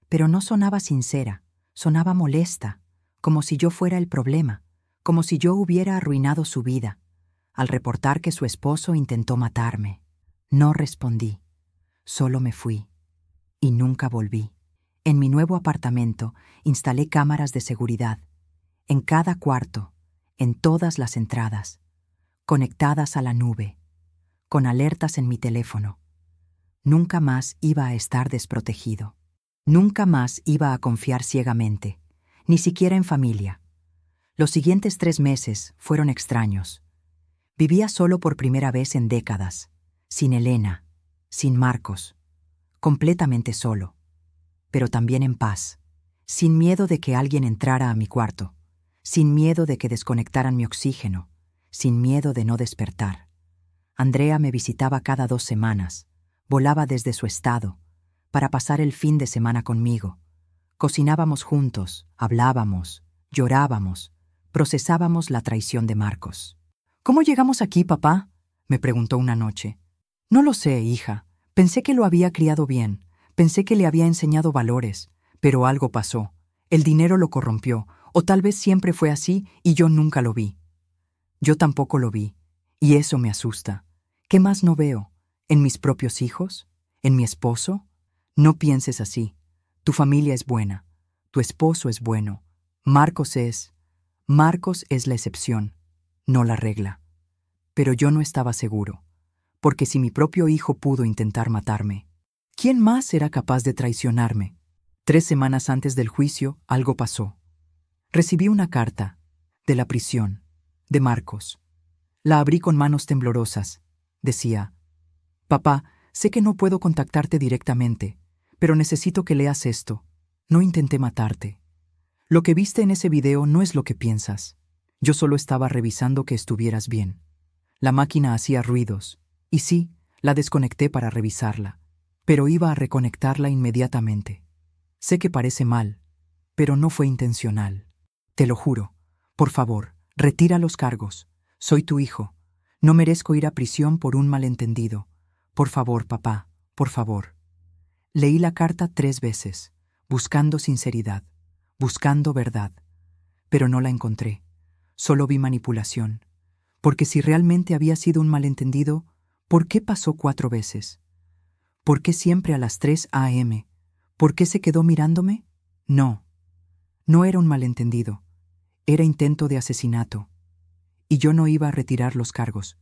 Pero no sonaba sincera, sonaba molesta, como si yo fuera el problema, como si yo hubiera arruinado su vida, al reportar que su esposo intentó matarme. No respondí, solo me fui. Y nunca volví. En mi nuevo apartamento instalé cámaras de seguridad, en cada cuarto, en todas las entradas, conectadas a la nube, con alertas en mi teléfono. Nunca más iba a estar desprotegido. Nunca más iba a confiar ciegamente, ni siquiera en familia. Los siguientes 3 meses fueron extraños. Vivía solo por primera vez en décadas, sin Elena, sin Marcos, completamente solo, pero también en paz, sin miedo de que alguien entrara a mi cuarto, sin miedo de que desconectaran mi oxígeno, sin miedo de no despertar. Andrea me visitaba cada 2 semanas, volaba desde su estado, para pasar el fin de semana conmigo. Cocinábamos juntos, hablábamos, llorábamos, procesábamos la traición de Marcos. «¿Cómo llegamos aquí, papá?», me preguntó una noche. «No lo sé, hija. Pensé que lo había criado bien. Pensé que le había enseñado valores. Pero algo pasó. El dinero lo corrompió, o tal vez siempre fue así y yo nunca lo vi». Yo tampoco lo vi, y eso me asusta. ¿Qué más no veo? ¿En mis propios hijos? ¿En mi esposo? No pienses así. Tu familia es buena. Tu esposo es bueno. Marcos es la excepción, no la regla. Pero yo no estaba seguro, porque si mi propio hijo pudo intentar matarme, ¿quién más era capaz de traicionarme? 3 semanas antes del juicio, algo pasó. Recibí una carta, de la prisión, de Marcos. La abrí con manos temblorosas. Decía: «Papá, sé que no puedo contactarte directamente, pero necesito que leas esto. No intenté matarte. Lo que viste en ese video no es lo que piensas. Yo solo estaba revisando que estuvieras bien. La máquina hacía ruidos, y sí, la desconecté para revisarla, pero iba a reconectarla inmediatamente. Sé que parece mal, pero no fue intencional. Te lo juro. Por favor, retira los cargos. Soy tu hijo. No merezco ir a prisión por un malentendido. Por favor, papá, por favor». Leí la carta 3 veces, buscando sinceridad, buscando verdad, pero no la encontré. Solo vi manipulación. Porque si realmente había sido un malentendido, ¿por qué pasó 4 veces? ¿Por qué siempre a las 3 a.m.? ¿Por qué se quedó mirándome? No, no era un malentendido. Era intento de asesinato. Y yo no iba a retirar los cargos.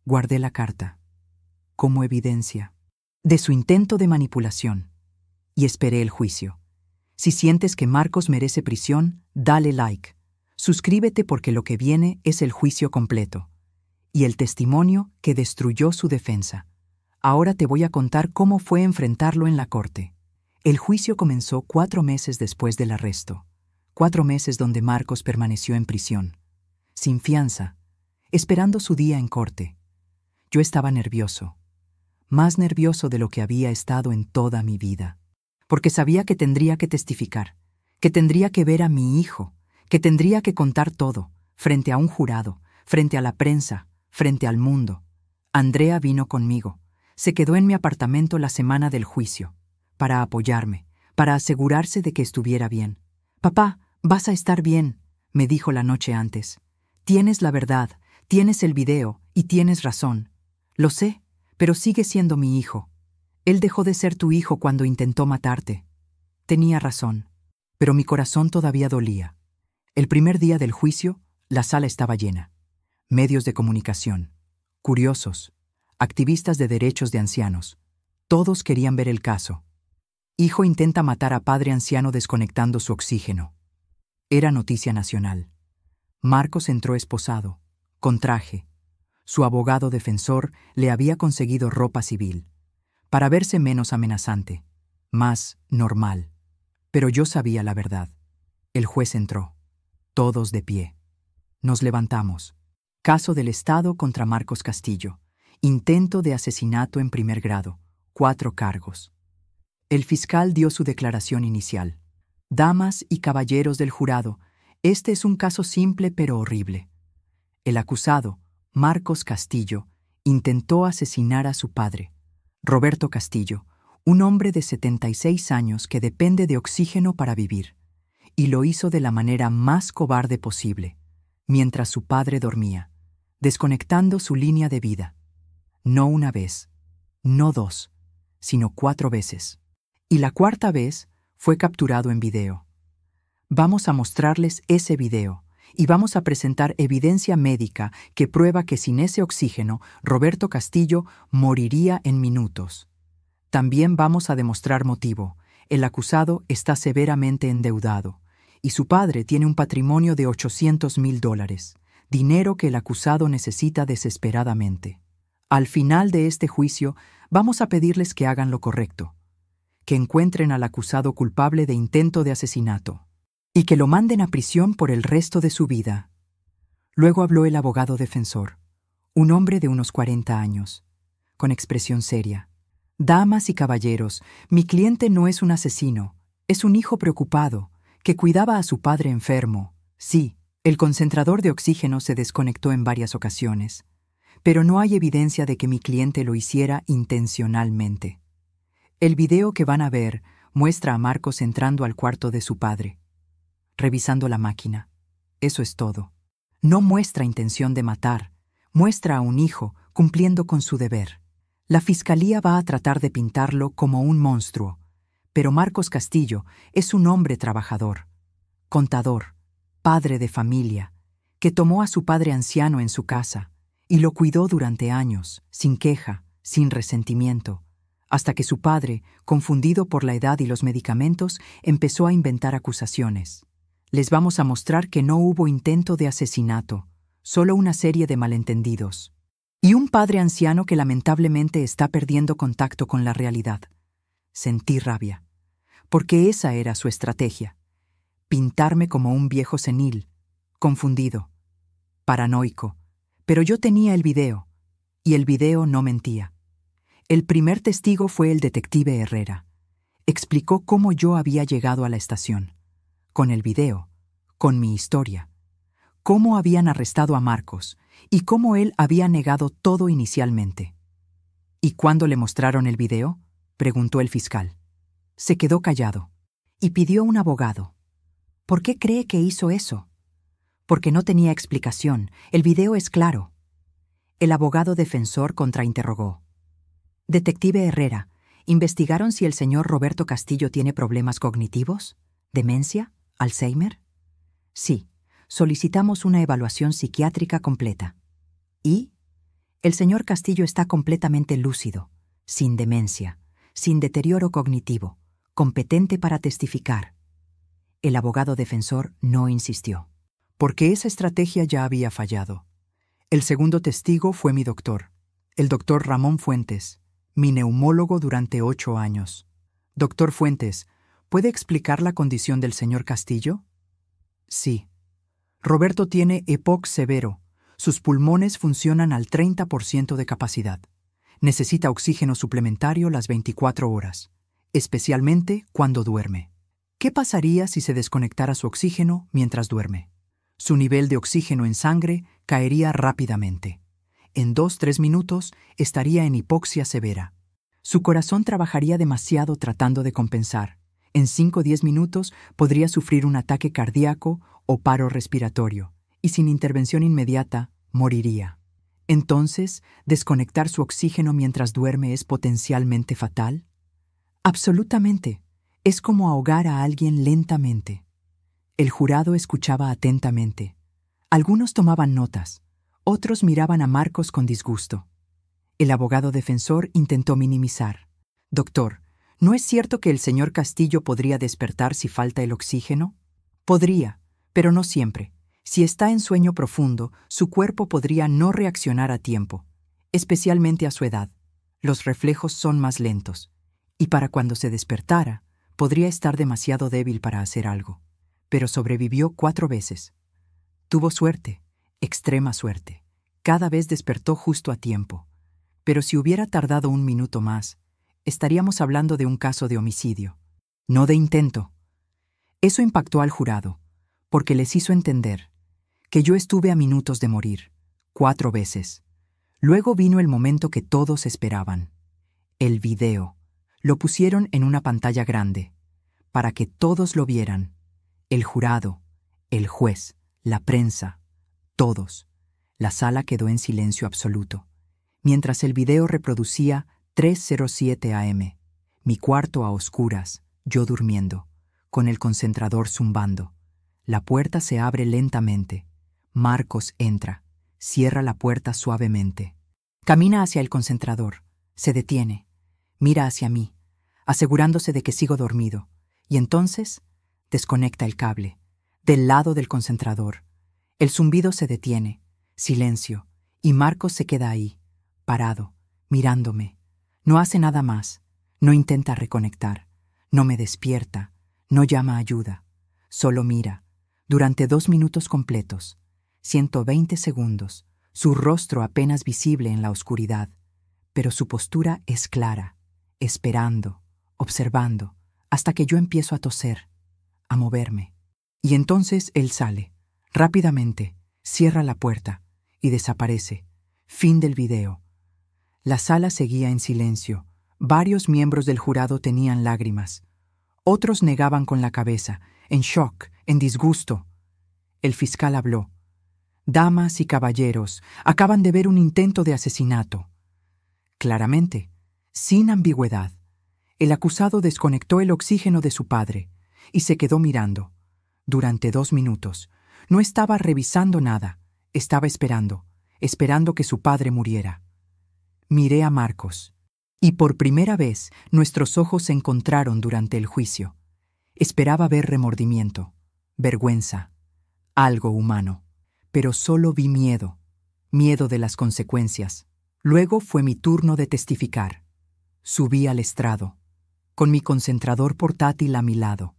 Guardé la carta, como evidencia de su intento de manipulación, y esperé el juicio. Si sientes que Marcos merece prisión, dale like. Suscríbete porque lo que viene es el juicio completo y el testimonio que destruyó su defensa. Ahora te voy a contar cómo fue enfrentarlo en la corte. El juicio comenzó 4 meses después del arresto. 4 meses donde Marcos permaneció en prisión, sin fianza, esperando su día en corte. Yo estaba nervioso, más nervioso de lo que había estado en toda mi vida, porque sabía que tendría que testificar, que tendría que ver a mi hijo, que tendría que contar todo, frente a un jurado, frente a la prensa, frente al mundo. Andrea vino conmigo, se quedó en mi apartamento la semana del juicio, para apoyarme, para asegurarse de que estuviera bien. «Papá, vas a estar bien», me dijo la noche antes. «Tienes la verdad, tienes el video y tienes razón. Lo sé, pero sigue siendo mi hijo. Él dejó de ser tu hijo cuando intentó matarte». Tenía razón, pero mi corazón todavía dolía. El primer día del juicio, la sala estaba llena. Medios de comunicación, curiosos, activistas de derechos de ancianos. Todos querían ver el caso. Hijo intenta matar a padre anciano desconectando su oxígeno. Era noticia nacional. Marcos entró esposado, con traje. Su abogado defensor le había conseguido ropa civil, para verse menos amenazante, más normal. Pero yo sabía la verdad. El juez entró. Todos de pie. Nos levantamos. Caso del Estado contra Marcos Castillo. Intento de asesinato en primer grado, 4 cargos. El fiscal dio su declaración inicial. Damas y caballeros del jurado, este es un caso simple pero horrible. El acusado, Marcos Castillo, intentó asesinar a su padre, Roberto Castillo, un hombre de 76 años que depende de oxígeno para vivir, y lo hizo de la manera más cobarde posible, mientras su padre dormía, desconectando su línea de vida. No una vez, no 2, sino 4 veces. Y la cuarta vez fue capturado en video. Vamos a mostrarles ese video y vamos a presentar evidencia médica que prueba que sin ese oxígeno, Roberto Castillo moriría en minutos. También vamos a demostrar motivo. El acusado está severamente endeudado y su padre tiene un patrimonio de $800,000, dinero que el acusado necesita desesperadamente. Al final de este juicio, vamos a pedirles que hagan lo correcto, que encuentren al acusado culpable de intento de asesinato y que lo manden a prisión por el resto de su vida. Luego habló el abogado defensor, un hombre de unos 40 años, con expresión seria. Damas y caballeros, mi cliente no es un asesino, es un hijo preocupado, que cuidaba a su padre enfermo. Sí, el concentrador de oxígeno se desconectó en varias ocasiones, pero no hay evidencia de que mi cliente lo hiciera intencionalmente. El video que van a ver muestra a Marcos entrando al cuarto de su padre, revisando la máquina. Eso es todo. No muestra intención de matar, muestra a un hijo cumpliendo con su deber. La fiscalía va a tratar de pintarlo como un monstruo, pero Marcos Castillo es un hombre trabajador, contador, padre de familia, que tomó a su padre anciano en su casa y lo cuidó durante años, sin queja, sin resentimiento, hasta que su padre, confundido por la edad y los medicamentos, empezó a inventar acusaciones. Les vamos a mostrar que no hubo intento de asesinato, solo una serie de malentendidos. Y un padre anciano que lamentablemente está perdiendo contacto con la realidad. Sentí rabia, porque esa era su estrategia. Pintarme como un viejo senil, confundido, paranoico. Pero yo tenía el video, y el video no mentía. El primer testigo fue el detective Herrera. Explicó cómo yo había llegado a la estación, con el video, con mi historia, cómo habían arrestado a Marcos y cómo él había negado todo inicialmente. ¿Y cuándo le mostraron el video?, preguntó el fiscal. Se quedó callado y pidió un abogado. ¿Por qué cree que hizo eso? Porque no tenía explicación. El video es claro. El abogado defensor contrainterrogó. Detective Herrera, ¿investigaron si el señor Roberto Castillo tiene problemas cognitivos? ¿Demencia? ¿Alzheimer? Sí, solicitamos una evaluación psiquiátrica completa. ¿Y? El señor Castillo está completamente lúcido, sin demencia, sin deterioro cognitivo, competente para testificar. El abogado defensor no insistió, porque esa estrategia ya había fallado. El segundo testigo fue mi doctor, el doctor Ramón Fuentes, mi neumólogo durante 8 años. Doctor Fuentes, ¿puede explicar la condición del señor Castillo? Sí. Roberto tiene EPOC severo. Sus pulmones funcionan al 30% de capacidad. Necesita oxígeno suplementario las 24 horas, especialmente cuando duerme. ¿Qué pasaría si se desconectara su oxígeno mientras duerme? Su nivel de oxígeno en sangre caería rápidamente. En 2-3 minutos estaría en hipoxia severa. Su corazón trabajaría demasiado tratando de compensar. En 5-10 minutos podría sufrir un ataque cardíaco o paro respiratorio, y sin intervención inmediata, moriría. Entonces, ¿desconectar su oxígeno mientras duerme es potencialmente fatal? Absolutamente. Es como ahogar a alguien lentamente. El jurado escuchaba atentamente. Algunos tomaban notas, otros miraban a Marcos con disgusto. El abogado defensor intentó minimizar. Doctor, ¿no es cierto que el señor Castillo podría despertar si falta el oxígeno? Podría, pero no siempre. Si está en sueño profundo, su cuerpo podría no reaccionar a tiempo, especialmente a su edad. Los reflejos son más lentos, y para cuando se despertara, podría estar demasiado débil para hacer algo. Pero sobrevivió 4 veces. Tuvo suerte, extrema suerte. Cada vez despertó justo a tiempo. Pero si hubiera tardado un minuto más, estaríamos hablando de un caso de homicidio, no de intento. Eso impactó al jurado, porque les hizo entender que yo estuve a minutos de morir, 4 veces. Luego vino el momento que todos esperaban. El video. Lo pusieron en una pantalla grande, para que todos lo vieran. El jurado, el juez, la prensa, todos. La sala quedó en silencio absoluto, mientras el video reproducía 3:07 a.m., mi cuarto a oscuras, yo durmiendo, con el concentrador zumbando. La puerta se abre lentamente. Marcos entra, cierra la puerta suavemente. Camina hacia el concentrador, se detiene, mira hacia mí, asegurándose de que sigo dormido, y entonces desconecta el cable, del lado del concentrador. El zumbido se detiene, silencio, y Marcos se queda ahí, parado, mirándome. No hace nada más, no intenta reconectar, no me despierta, no llama ayuda, solo mira, durante 2 minutos completos, 120 segundos, su rostro apenas visible en la oscuridad, pero su postura es clara, esperando, observando, hasta que yo empiezo a toser, a moverme. Y entonces él sale, rápidamente, cierra la puerta y desaparece. Fin del video. La sala seguía en silencio. Varios miembros del jurado tenían lágrimas. Otros negaban con la cabeza, en shock, en disgusto. El fiscal habló. Damas y caballeros, acaban de ver un intento de asesinato. Claramente, sin ambigüedad, el acusado desconectó el oxígeno de su padre y se quedó mirando. Durante 2 minutos. No estaba revisando nada, estaba esperando que su padre muriera. Miré a Marcos, y por primera vez nuestros ojos se encontraron durante el juicio. Esperaba ver remordimiento, vergüenza, algo humano, pero solo vi miedo, miedo de las consecuencias. Luego fue mi turno de testificar. Subí al estrado, con mi concentrador portátil a mi lado,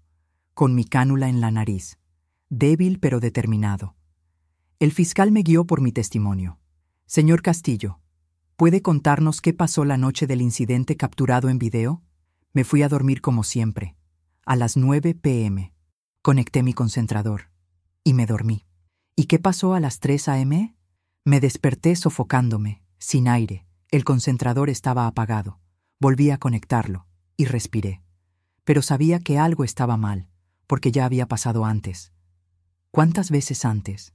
con mi cánula en la nariz, débil pero determinado. El fiscal me guió por mi testimonio. Señor Castillo, ¿puede contarnos qué pasó la noche del incidente capturado en video? Me fui a dormir como siempre, a las 9 p.m. Conecté mi concentrador y me dormí. ¿Y qué pasó a las 3 a.m.? Me desperté sofocándome, sin aire. El concentrador estaba apagado. Volví a conectarlo y respiré. Pero sabía que algo estaba mal, porque ya había pasado antes. ¿Cuántas veces antes?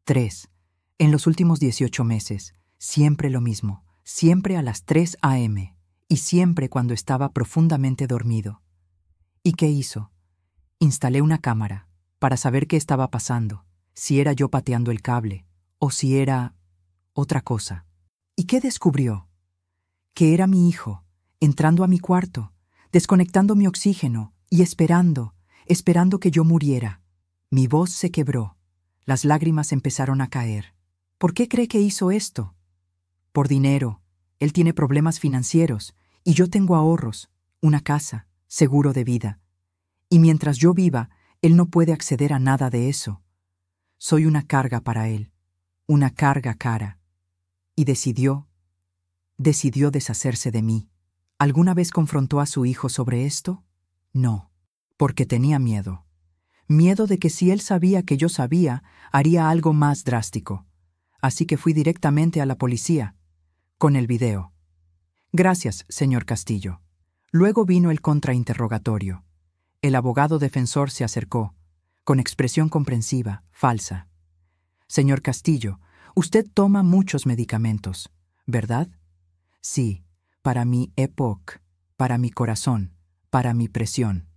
3. En los últimos 18 meses, siempre lo mismo, siempre a las 3 a.m. y siempre cuando estaba profundamente dormido. ¿Y qué hizo? Instalé una cámara para saber qué estaba pasando, si era yo pateando el cable o si era otra cosa. ¿Y qué descubrió? Que era mi hijo, entrando a mi cuarto, desconectando mi oxígeno y esperando que yo muriera. Mi voz se quebró. Las lágrimas empezaron a caer. ¿Por qué cree que hizo esto? Por dinero. Él tiene problemas financieros y yo tengo ahorros, una casa, seguro de vida. Y mientras yo viva, él no puede acceder a nada de eso. Soy una carga para él, una carga cara. Y decidió deshacerse de mí. ¿Alguna vez confrontó a su hijo sobre esto? No, porque tenía miedo. Miedo de que si él sabía que yo sabía, haría algo más drástico. Así que fui directamente a la policía, con el video. Gracias, señor Castillo. Luego vino el contrainterrogatorio. El abogado defensor se acercó, con expresión comprensiva, falsa. Señor Castillo, usted toma muchos medicamentos, ¿verdad? Sí, para mi EPOC, para mi corazón, para mi presión.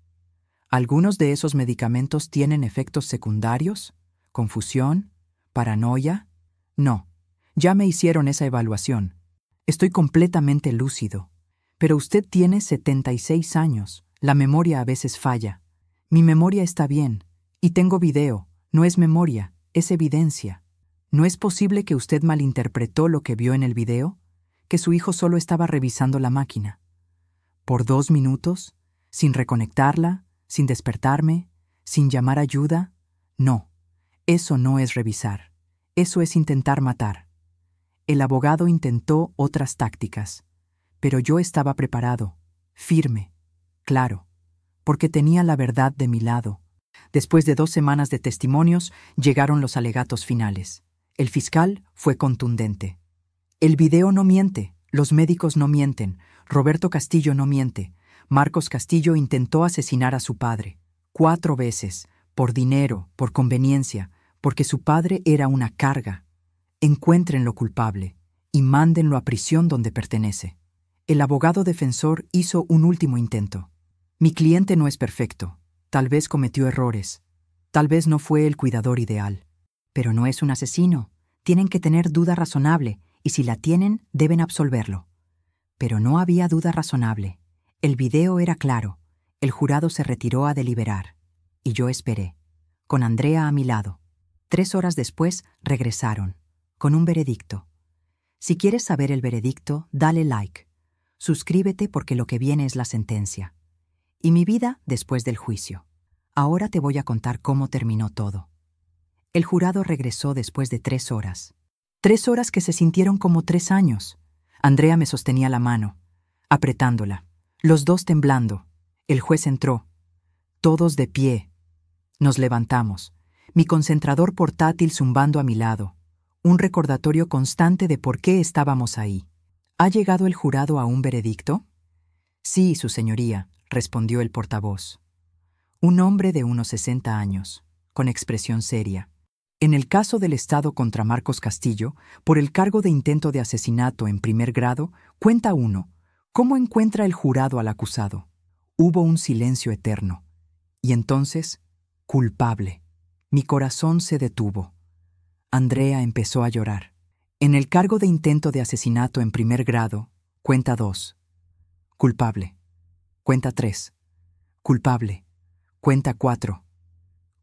¿Algunos de esos medicamentos tienen efectos secundarios? ¿Confusión? ¿Paranoia? No, ya me hicieron esa evaluación. Estoy completamente lúcido. Pero usted tiene 76 años. La memoria a veces falla. Mi memoria está bien. Y tengo video. No es memoria, es evidencia. ¿No es posible que usted malinterpretó lo que vio en el video? ¿Que su hijo solo estaba revisando la máquina? ¿Por 2 minutos? ¿Sin reconectarla? ¿Sin despertarme? ¿Sin llamar ayuda? No, eso no es revisar. Eso es intentar matar. El abogado intentó otras tácticas, pero yo estaba preparado, firme, claro, porque tenía la verdad de mi lado. Después de 2 semanas de testimonios, llegaron los alegatos finales. El fiscal fue contundente. El video no miente, los médicos no mienten, Roberto Castillo no miente. Marcos Castillo intentó asesinar a su padre 4 veces, por dinero, por conveniencia, porque su padre era una carga. Encuéntrenlo culpable y mándenlo a prisión donde pertenece. El abogado defensor hizo un último intento. Mi cliente no es perfecto. Tal vez cometió errores. Tal vez no fue el cuidador ideal. Pero no es un asesino. Tienen que tener duda razonable, y si la tienen, deben absolverlo. Pero no había duda razonable. El video era claro. El jurado se retiró a deliberar. Y yo esperé, con Andrea a mi lado. 3 horas después, regresaron, con un veredicto. Si quieres saber el veredicto, dale like. Suscríbete porque lo que viene es la sentencia. Y mi vida después del juicio. Ahora te voy a contar cómo terminó todo. El jurado regresó después de 3 horas. 3 horas que se sintieron como 3 años. Andrea me sostenía la mano, apretándola, los dos temblando. El juez entró. Todos de pie. Nos levantamos, mi concentrador portátil zumbando a mi lado, un recordatorio constante de por qué estábamos ahí. ¿Ha llegado el jurado a un veredicto? Sí, su señoría, respondió el portavoz. Un hombre de unos 60 años, con expresión seria. En el caso del Estado contra Marcos Castillo, por el cargo de intento de asesinato en primer grado, cuenta 1. ¿Cómo encuentra el jurado al acusado? Hubo un silencio eterno. Y entonces, culpable. Mi corazón se detuvo. Andrea empezó a llorar. En el cargo de intento de asesinato en primer grado, cuenta 2. Culpable. Cuenta 3. Culpable. Cuenta 4.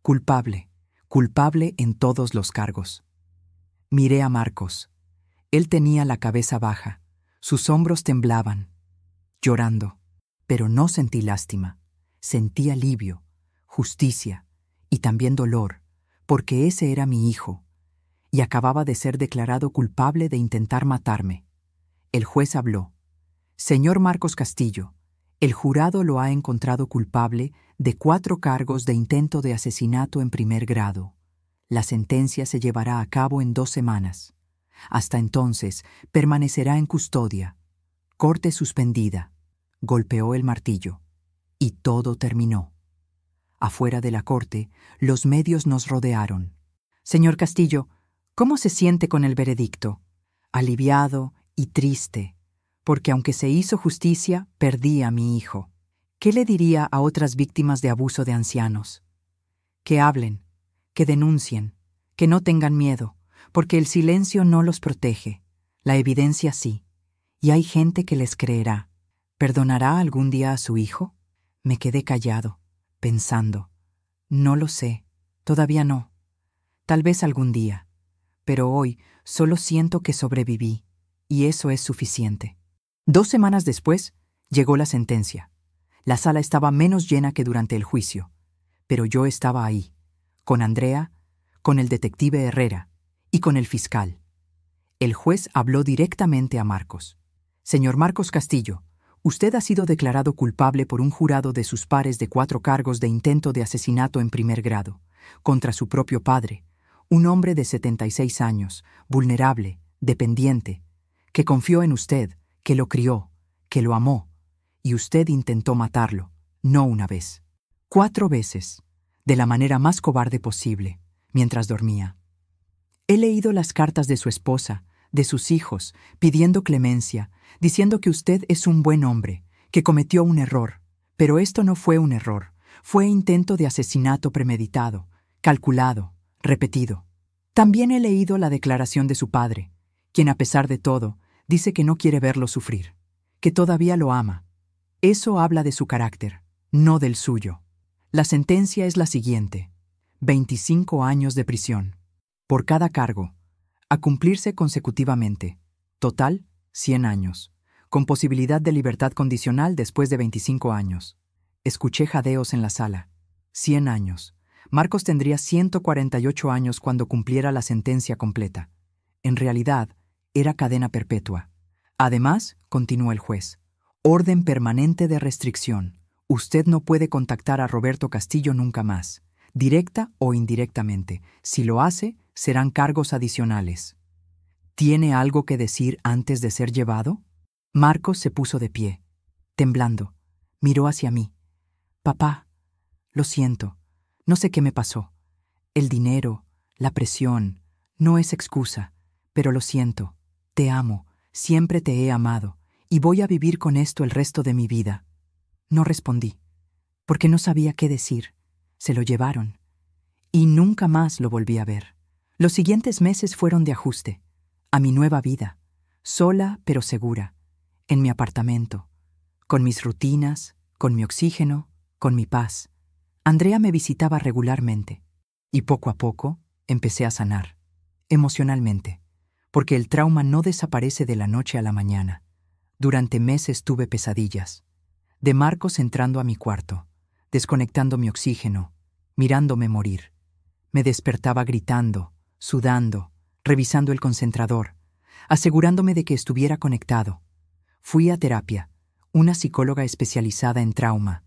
Culpable. Culpable en todos los cargos. Miré a Marcos. Él tenía la cabeza baja. Sus hombros temblaban. Llorando. Pero no sentí lástima. Sentí alivio, justicia y también dolor, porque ese era mi hijo, y acababa de ser declarado culpable de intentar matarme. El juez habló. Señor Marcos Castillo, el jurado lo ha encontrado culpable de 4 cargos de intento de asesinato en primer grado. La sentencia se llevará a cabo en 2 semanas. Hasta entonces, permanecerá en custodia. Corte suspendida. Golpeó el martillo. Y todo terminó. Afuera de la corte, los medios nos rodearon. Señor Castillo, ¿cómo se siente con el veredicto? Aliviado y triste, porque aunque se hizo justicia, perdí a mi hijo. ¿Qué le diría a otras víctimas de abuso de ancianos? Que hablen, que denuncien, que no tengan miedo, porque el silencio no los protege, la evidencia sí, y hay gente que les creerá. ¿Perdonará algún día a su hijo? Me quedé callado, pensando. No lo sé, todavía no. Tal vez algún día, pero hoy solo siento que sobreviví, y eso es suficiente. 2 semanas después, llegó la sentencia. La sala estaba menos llena que durante el juicio, pero yo estaba ahí, con Andrea, con el detective Herrera y con el fiscal. El juez habló directamente a Marcos. Señor Marcos Castillo, usted ha sido declarado culpable por un jurado de sus pares de 4 cargos de intento de asesinato en primer grado, contra su propio padre, un hombre de 76 años, vulnerable, dependiente, que confió en usted, que lo crió, que lo amó, y usted intentó matarlo, no una vez, 4 veces, de la manera más cobarde posible, mientras dormía. He leído las cartas de su esposa, de sus hijos, pidiendo clemencia, diciendo que usted es un buen hombre, que cometió un error. Pero esto no fue un error, fue intento de asesinato premeditado, calculado, repetido. También he leído la declaración de su padre, quien a pesar de todo, dice que no quiere verlo sufrir, que todavía lo ama. Eso habla de su carácter, no del suyo. La sentencia es la siguiente: 25 años de prisión, por cada cargo, a cumplirse consecutivamente. Total, 100 años, con posibilidad de libertad condicional después de 25 años. Escuché jadeos en la sala. 100 años. Marcos tendría 148 años cuando cumpliera la sentencia completa. En realidad, era cadena perpetua. Además, continuó el juez, orden permanente de restricción. Usted no puede contactar a Roberto Castillo nunca más, directa o indirectamente. Si lo hace, serán cargos adicionales. ¿Tiene algo que decir antes de ser llevado? Marcos se puso de pie, temblando. Miró hacia mí. Papá, lo siento. No sé qué me pasó. El dinero, la presión, no es excusa, pero lo siento. Te amo, siempre te he amado, y voy a vivir con esto el resto de mi vida. No respondí, porque no sabía qué decir. Se lo llevaron. Y nunca más lo volví a ver. Los siguientes meses fueron de ajuste, a mi nueva vida, sola pero segura, en mi apartamento, con mis rutinas, con mi oxígeno, con mi paz. Andrea me visitaba regularmente, y poco a poco empecé a sanar, emocionalmente, porque el trauma no desaparece de la noche a la mañana. Durante meses tuve pesadillas, de Marcos entrando a mi cuarto, desconectando mi oxígeno, mirándome morir. Me despertaba gritando, sudando, revisando el concentrador, asegurándome de que estuviera conectado. Fui a terapia, una psicóloga especializada en trauma.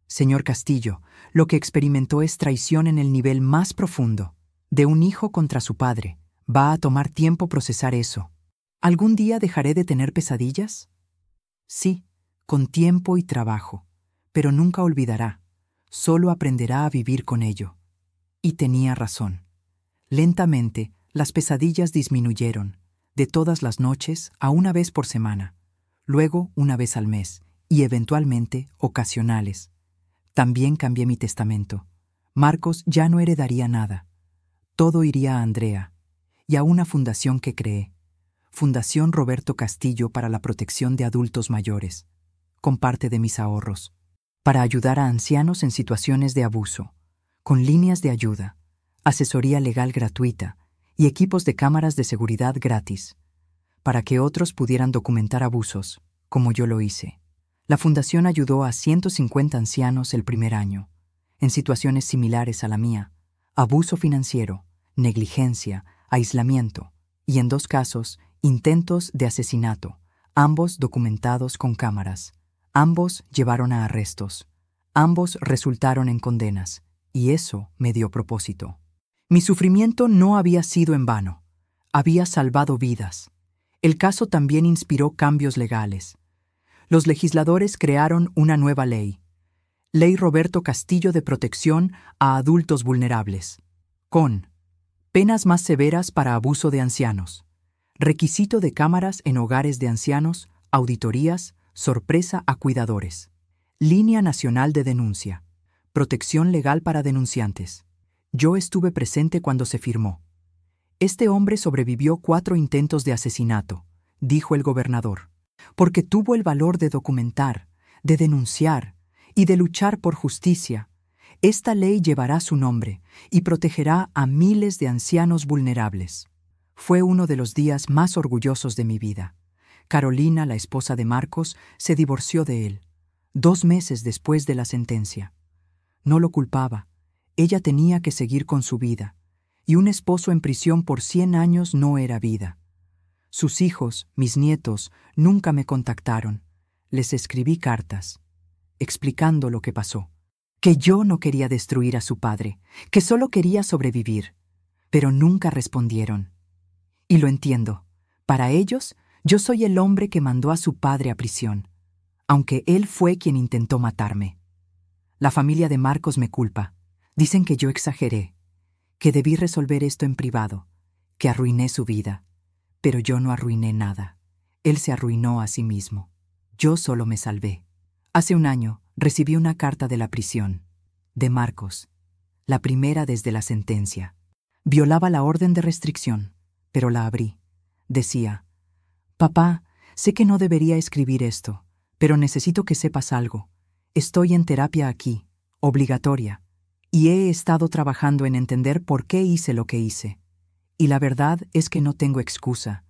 Señor Castillo, lo que experimentó es traición en el nivel más profundo, de un hijo contra su padre. Va a tomar tiempo procesar eso. ¿Algún día dejaré de tener pesadillas? Sí, con tiempo y trabajo, pero nunca olvidará, solo aprenderá a vivir con ello. Y tenía razón. Lentamente, las pesadillas disminuyeron, de todas las noches a una vez por semana, luego una vez al mes, y eventualmente ocasionales. También cambié mi testamento. Marcos ya no heredaría nada. Todo iría a Andrea y a una fundación que creé, Fundación Roberto Castillo para la Protección de Adultos Mayores, con parte de mis ahorros, para ayudar a ancianos en situaciones de abuso, con líneas de ayuda, asesoría legal gratuita y equipos de cámaras de seguridad gratis, para que otros pudieran documentar abusos, como yo lo hice. La fundación ayudó a 150 ancianos el primer año, en situaciones similares a la mía: abuso financiero, negligencia, aislamiento, y en 2 casos, intentos de asesinato, ambos documentados con cámaras. Ambos llevaron a arrestos. Ambos resultaron en condenas, y eso me dio propósito. Mi sufrimiento no había sido en vano. Había salvado vidas. El caso también inspiró cambios legales. Los legisladores crearon una nueva ley, Ley Roberto Castillo de Protección a Adultos Vulnerables, con penas más severas para abuso de ancianos, requisito de cámaras en hogares de ancianos, auditorías, sorpresa a cuidadores, línea nacional de denuncia, protección legal para denunciantes. Yo estuve presente cuando se firmó. Este hombre sobrevivió 4 intentos de asesinato, dijo el gobernador, porque tuvo el valor de documentar, de denunciar y de luchar por justicia. Esta ley llevará su nombre y protegerá a miles de ancianos vulnerables. Fue uno de los días más orgullosos de mi vida. Carolina, la esposa de Marcos, se divorció de él, 2 meses después de la sentencia. No lo culpaba. Ella tenía que seguir con su vida, y un esposo en prisión por 100 años no era vida. Sus hijos, mis nietos, nunca me contactaron. Les escribí cartas, explicando lo que pasó, que yo no quería destruir a su padre, que solo quería sobrevivir, pero nunca respondieron. Y lo entiendo. Para ellos, yo soy el hombre que mandó a su padre a prisión, aunque él fue quien intentó matarme. La familia de Marcos me culpa. Dicen que yo exageré, que debí resolver esto en privado, que arruiné su vida. Pero yo no arruiné nada. Él se arruinó a sí mismo. Yo solo me salvé. Hace 1 año recibí una carta de la prisión, de Marcos, la primera desde la sentencia. Violaba la orden de restricción, pero la abrí. Decía: «Papá, sé que no debería escribir esto, pero necesito que sepas algo. Estoy en terapia aquí, obligatoria, y he estado trabajando en entender por qué hice lo que hice. Y la verdad es que no tengo excusa.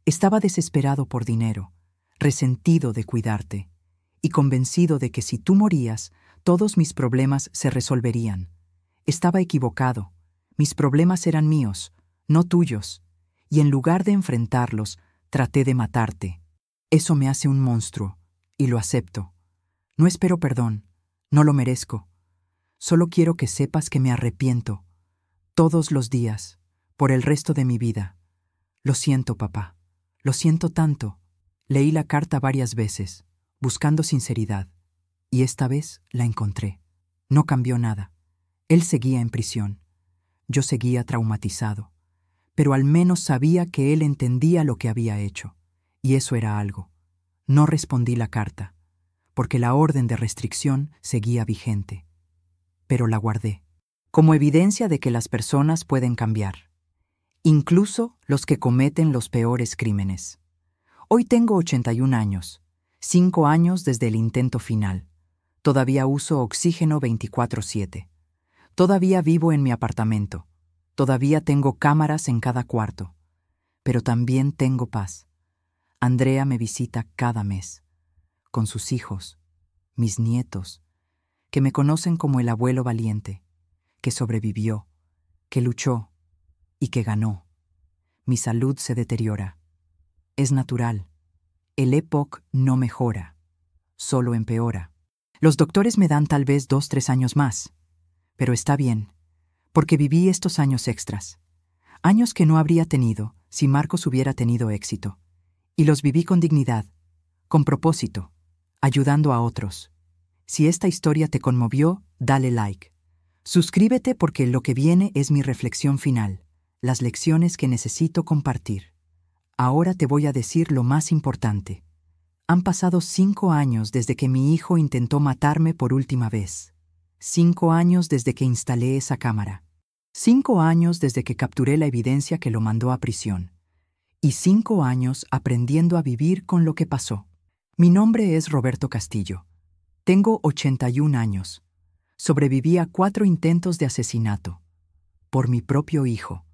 Estaba desesperado por dinero, resentido de cuidarte, y convencido de que si tú morías, todos mis problemas se resolverían. Estaba equivocado. Mis problemas eran míos, no tuyos, y en lugar de enfrentarlos, Traté de matarte. Eso me hace un monstruo, y lo acepto. No espero perdón, no lo merezco. Solo quiero que sepas que me arrepiento, todos los días, por el resto de mi vida. Lo siento, papá. Lo siento tanto. Leí la carta varias veces, buscando sinceridad, y esta vez la encontré. No cambió nada. Él seguía en prisión. Yo seguía traumatizado. Pero al menos sabía que él entendía lo que había hecho, y eso era algo. No respondí la carta, porque la orden de restricción seguía vigente. Pero la guardé, como evidencia de que las personas pueden cambiar, incluso los que cometen los peores crímenes. Hoy tengo 81 años, 5 años desde el intento final. Todavía uso oxígeno 24/7. Todavía vivo en mi apartamento. Todavía tengo cámaras en cada cuarto. Pero también tengo paz. Andrea me visita cada mes, con sus hijos, mis nietos, que me conocen como el abuelo valiente, que sobrevivió, que luchó y que ganó. Mi salud se deteriora. Es natural. El EPOC no mejora, solo empeora. Los doctores me dan tal vez 2-3 años más, pero está bien, porque viví estos años extras, años que no habría tenido si Marcos hubiera tenido éxito, y los viví con dignidad, con propósito, ayudando a otros. Si esta historia te conmovió, dale like. Suscríbete porque lo que viene es mi reflexión final, las lecciones que necesito compartir. Ahora te voy a decir lo más importante. Han pasado 5 años desde que mi hijo intentó matarme por última vez. 5 años desde que instalé esa cámara. 5 años desde que capturé la evidencia que lo mandó a prisión. Y 5 años aprendiendo a vivir con lo que pasó. Mi nombre es Roberto Castillo. Tengo 81 años. Sobreviví a 4 intentos de asesinato. Por mi propio hijo.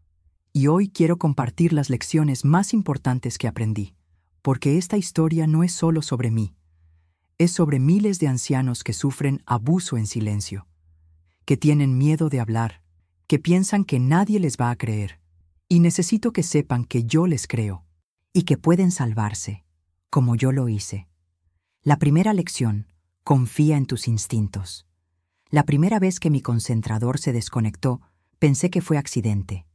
Y hoy quiero compartir las lecciones más importantes que aprendí. Porque esta historia no es solo sobre mí. Es sobre miles de ancianos que sufren abuso en silencio. Que tienen miedo de hablar. Que piensan que nadie les va a creer. Y necesito que sepan que yo les creo. Y que pueden salvarse, como yo lo hice. La primera lección: confía en tus instintos. La primera vez que mi concentrador se desconectó, pensé que fue accidente.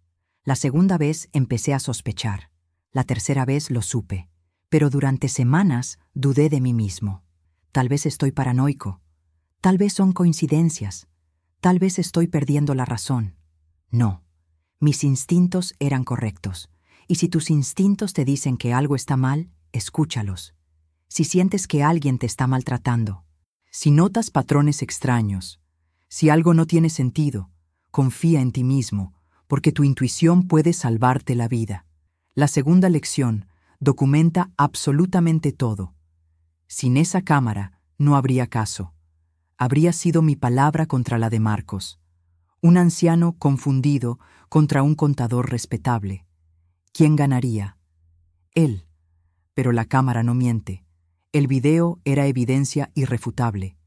La segunda vez empecé a sospechar. La tercera vez lo supe. Pero durante semanas dudé de mí mismo. Tal vez estoy paranoico. Tal vez son coincidencias. Tal vez estoy perdiendo la razón. No. Mis instintos eran correctos. Y si tus instintos te dicen que algo está mal, escúchalos. Si sientes que alguien te está maltratando, si notas patrones extraños, si algo no tiene sentido, confía en ti mismo, porque tu intuición puede salvarte la vida. La segunda lección: documenta absolutamente todo. Sin esa cámara no habría caso. Habría sido mi palabra contra la de Marcos. Un anciano confundido contra un contador respetable. ¿Quién ganaría? Él. Pero la cámara no miente. El video era evidencia irrefutable.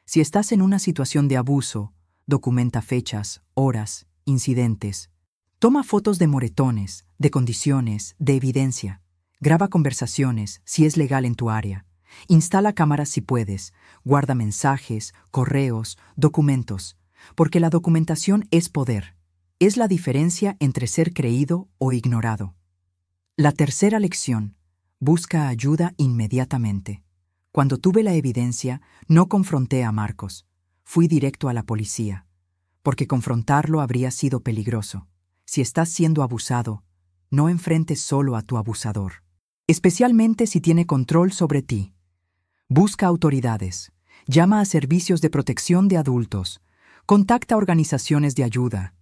Si estás en una situación de abuso, documenta fechas, horas, incidentes. Toma fotos de moretones, de condiciones, de evidencia. Graba conversaciones, si es legal en tu área. Instala cámaras si puedes. Guarda mensajes, correos, documentos. Porque la documentación es poder. Es la diferencia entre ser creído o ignorado. La tercera lección: busca ayuda inmediatamente. Cuando tuve la evidencia, no confronté a Marcos. Fui directo a la policía. Porque confrontarlo habría sido peligroso. Si estás siendo abusado, no enfrentes solo a tu abusador. Especialmente si tiene control sobre ti. Busca autoridades. Llama a servicios de protección de adultos. Contacta organizaciones de ayuda.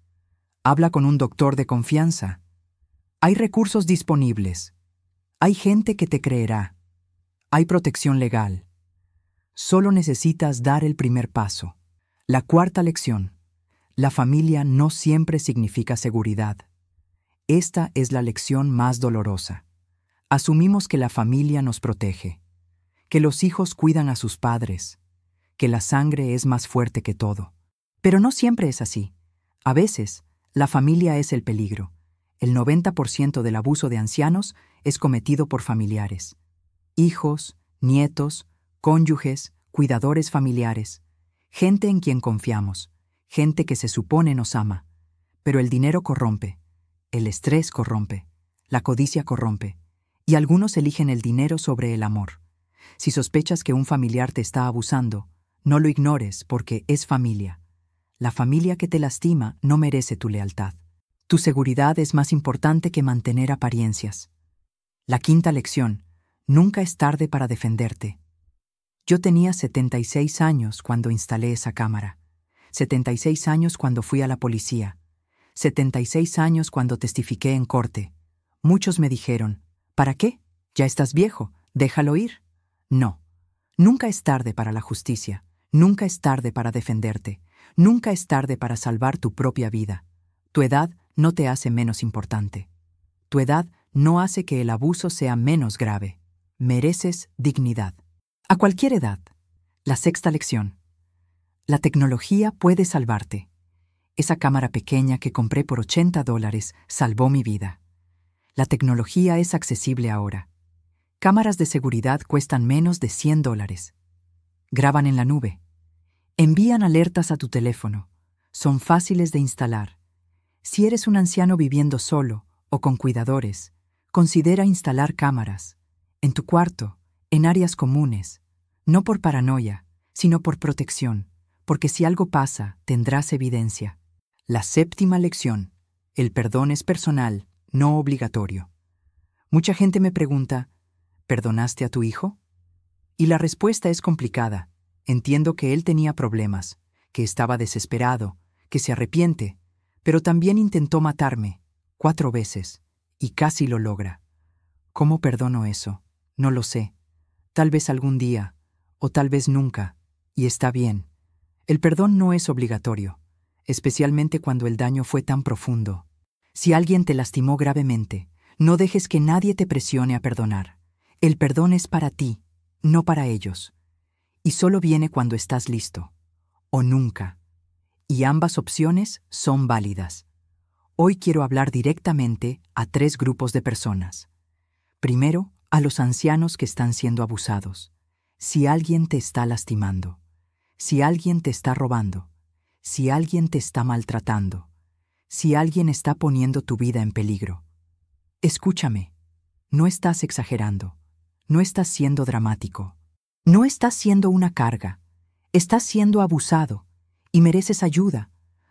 Habla con un doctor de confianza. Hay recursos disponibles. Hay gente que te creerá. Hay protección legal. Solo necesitas dar el primer paso. La cuarta lección: la familia no siempre significa seguridad. Esta es la lección más dolorosa. Asumimos que la familia nos protege, que los hijos cuidan a sus padres, que la sangre es más fuerte que todo. Pero no siempre es así. A veces, la familia es el peligro. El 90% del abuso de ancianos es cometido por familiares. Hijos, nietos, cónyuges, cuidadores familiares. Gente en quien confiamos. Gente que se supone nos ama. Pero el dinero corrompe. El estrés corrompe. La codicia corrompe. Y algunos eligen el dinero sobre el amor. Si sospechas que un familiar te está abusando, no lo ignores porque es familia. La familia que te lastima no merece tu lealtad. Tu seguridad es más importante que mantener apariencias. La quinta lección: nunca es tarde para defenderte. Yo tenía 76 años cuando instalé esa cámara. 76 años cuando fui a la policía. 76 años cuando testifiqué en corte. Muchos me dijeron: ¿para qué? Ya estás viejo, déjalo ir. No. Nunca es tarde para la justicia. Nunca es tarde para defenderte. Nunca es tarde para salvar tu propia vida. Tu edad no te hace menos importante. Tu edad no hace que el abuso sea menos grave. Mereces dignidad. A cualquier edad. La sexta lección. La tecnología puede salvarte. Esa cámara pequeña que compré por $80 salvó mi vida. La tecnología es accesible ahora. Cámaras de seguridad cuestan menos de $100. Graban en la nube. Envían alertas a tu teléfono. Son fáciles de instalar. Si eres un anciano viviendo solo o con cuidadores, considera instalar cámaras. En tu cuarto, en áreas comunes. No por paranoia, sino por protección. Porque si algo pasa, tendrás evidencia. La séptima lección. El perdón es personal, no obligatorio. Mucha gente me pregunta: ¿perdonaste a tu hijo? Y la respuesta es complicada. Entiendo que él tenía problemas, que estaba desesperado, que se arrepiente, pero también intentó matarme 4 veces, y casi lo logra. ¿Cómo perdono eso? No lo sé. Tal vez algún día, o tal vez nunca, y está bien. El perdón no es obligatorio, especialmente cuando el daño fue tan profundo. Si alguien te lastimó gravemente, no dejes que nadie te presione a perdonar. El perdón es para ti, no para ellos. Y solo viene cuando estás listo, o nunca. Y ambas opciones son válidas. Hoy quiero hablar directamente a 3 grupos de personas. Primero, a los ancianos que están siendo abusados. Si alguien te está lastimando, si alguien te está robando, si alguien te está maltratando, si alguien está poniendo tu vida en peligro. Escúchame, no estás exagerando, no estás siendo dramático, no estás siendo una carga, estás siendo abusado y mereces ayuda.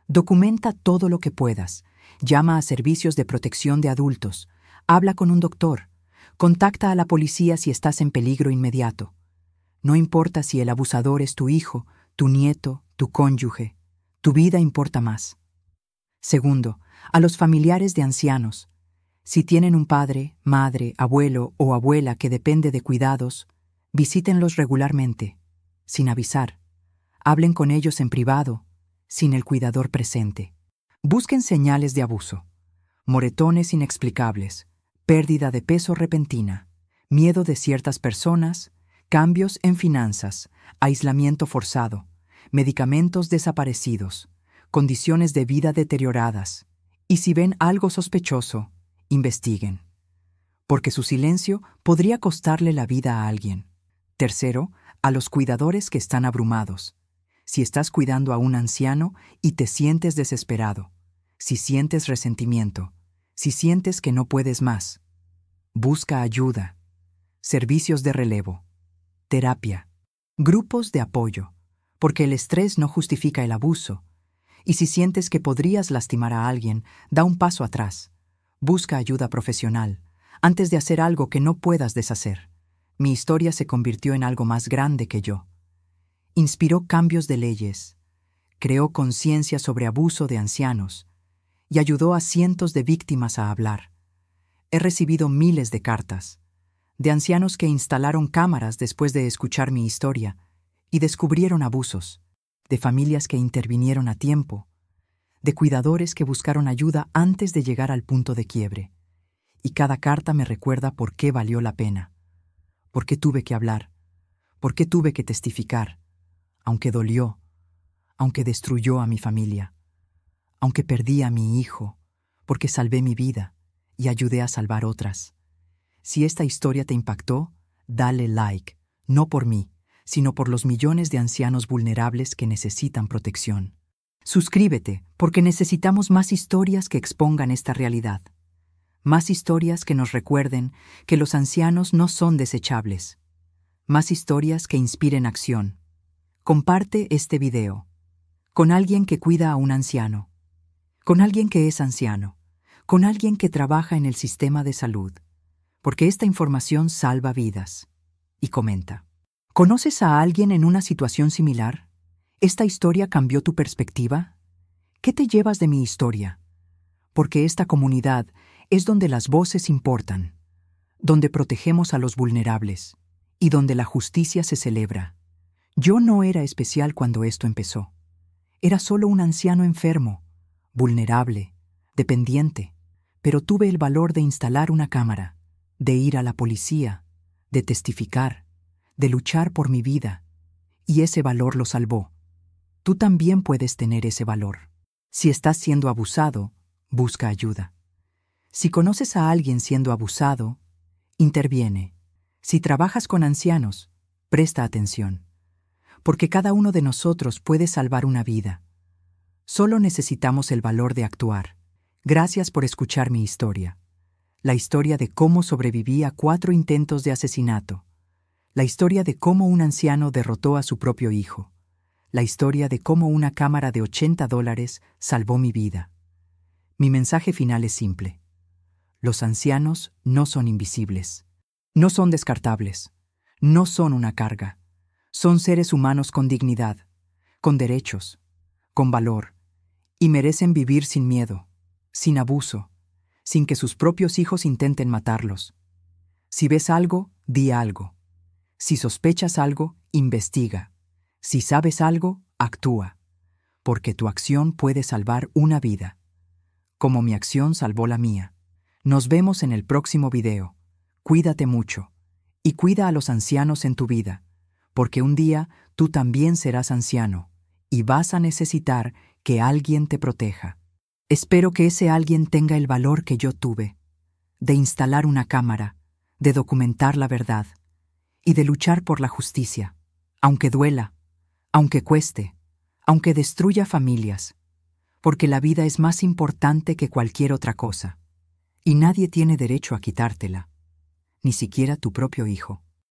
Documenta todo lo que puedas, llama a servicios de protección de adultos, habla con un doctor, contacta a la policía si estás en peligro inmediato. No importa si el abusador es tu hijo, tu nieto, tu cónyuge, tu vida importa más. Segundo, a los familiares de ancianos. Si tienen un padre, madre, abuelo o abuela que depende de cuidados, visítenlos regularmente, sin avisar. Hablen con ellos en privado, sin el cuidador presente. Busquen señales de abuso, moretones inexplicables, pérdida de peso repentina, miedo de ciertas personas, cambios en finanzas, aislamiento forzado, medicamentos desaparecidos, condiciones de vida deterioradas. Y si ven algo sospechoso, investiguen. Porque su silencio podría costarle la vida a alguien. Tercero, a los cuidadores que están abrumados. Si estás cuidando a un anciano y te sientes desesperado, si sientes resentimiento, si sientes que no puedes más, busca ayuda, servicios de relevo, terapia, grupos de apoyo, porque el estrés no justifica el abuso. Y si sientes que podrías lastimar a alguien, da un paso atrás. Busca ayuda profesional, antes de hacer algo que no puedas deshacer. Mi historia se convirtió en algo más grande que yo. Inspiró cambios de leyes, creó conciencia sobre abuso de ancianos y ayudó a cientos de víctimas a hablar. He recibido miles de cartas, de ancianos que instalaron cámaras después de escuchar mi historia y descubrieron abusos, de familias que intervinieron a tiempo, de cuidadores que buscaron ayuda antes de llegar al punto de quiebre. Y cada carta me recuerda por qué valió la pena, por qué tuve que hablar, por qué tuve que testificar, aunque dolió, aunque destruyó a mi familia, aunque perdí a mi hijo, porque salvé mi vida, y ayudé a salvar otras. Si esta historia te impactó, dale like, no por mí, sino por los millones de ancianos vulnerables que necesitan protección. Suscríbete, porque necesitamos más historias que expongan esta realidad. Más historias que nos recuerden que los ancianos no son desechables. Más historias que inspiren acción. Comparte este video con alguien que cuida a un anciano, con alguien que es anciano, con alguien que trabaja en el sistema de salud, porque esta información salva vidas. Y comenta. ¿Conoces a alguien en una situación similar? ¿Esta historia cambió tu perspectiva? ¿Qué te llevas de mi historia? Porque esta comunidad es donde las voces importan, donde protegemos a los vulnerables y donde la justicia se celebra. Yo no era especial cuando esto empezó. Era solo un anciano enfermo, vulnerable, dependiente, pero tuve el valor de instalar una cámara, de ir a la policía, de testificar, de luchar por mi vida, y ese valor lo salvó. Tú también puedes tener ese valor. Si estás siendo abusado, busca ayuda. Si conoces a alguien siendo abusado, interviene. Si trabajas con ancianos, presta atención, porque cada uno de nosotros puede salvar una vida. Solo necesitamos el valor de actuar. Gracias por escuchar mi historia. La historia de cómo sobreviví a 4 intentos de asesinato. La historia de cómo un anciano derrotó a su propio hijo. La historia de cómo una cámara de $80 salvó mi vida. Mi mensaje final es simple. Los ancianos no son invisibles. No son descartables. No son una carga. Son seres humanos con dignidad, con derechos, con valor, y merecen vivir sin miedo, sin abuso, sin que sus propios hijos intenten matarlos. Si ves algo, di algo. Si sospechas algo, investiga. Si sabes algo, actúa. Porque tu acción puede salvar una vida. Como mi acción salvó la mía. Nos vemos en el próximo video. Cuídate mucho. Y cuida a los ancianos en tu vida. Porque un día tú también serás anciano. Y vas a necesitar que alguien te proteja. Espero que ese alguien tenga el valor que yo tuve. De instalar una cámara. De documentar la verdad. Y de luchar por la justicia, aunque duela, aunque cueste, aunque destruya familias, porque la vida es más importante que cualquier otra cosa, y nadie tiene derecho a quitártela, ni siquiera tu propio hijo.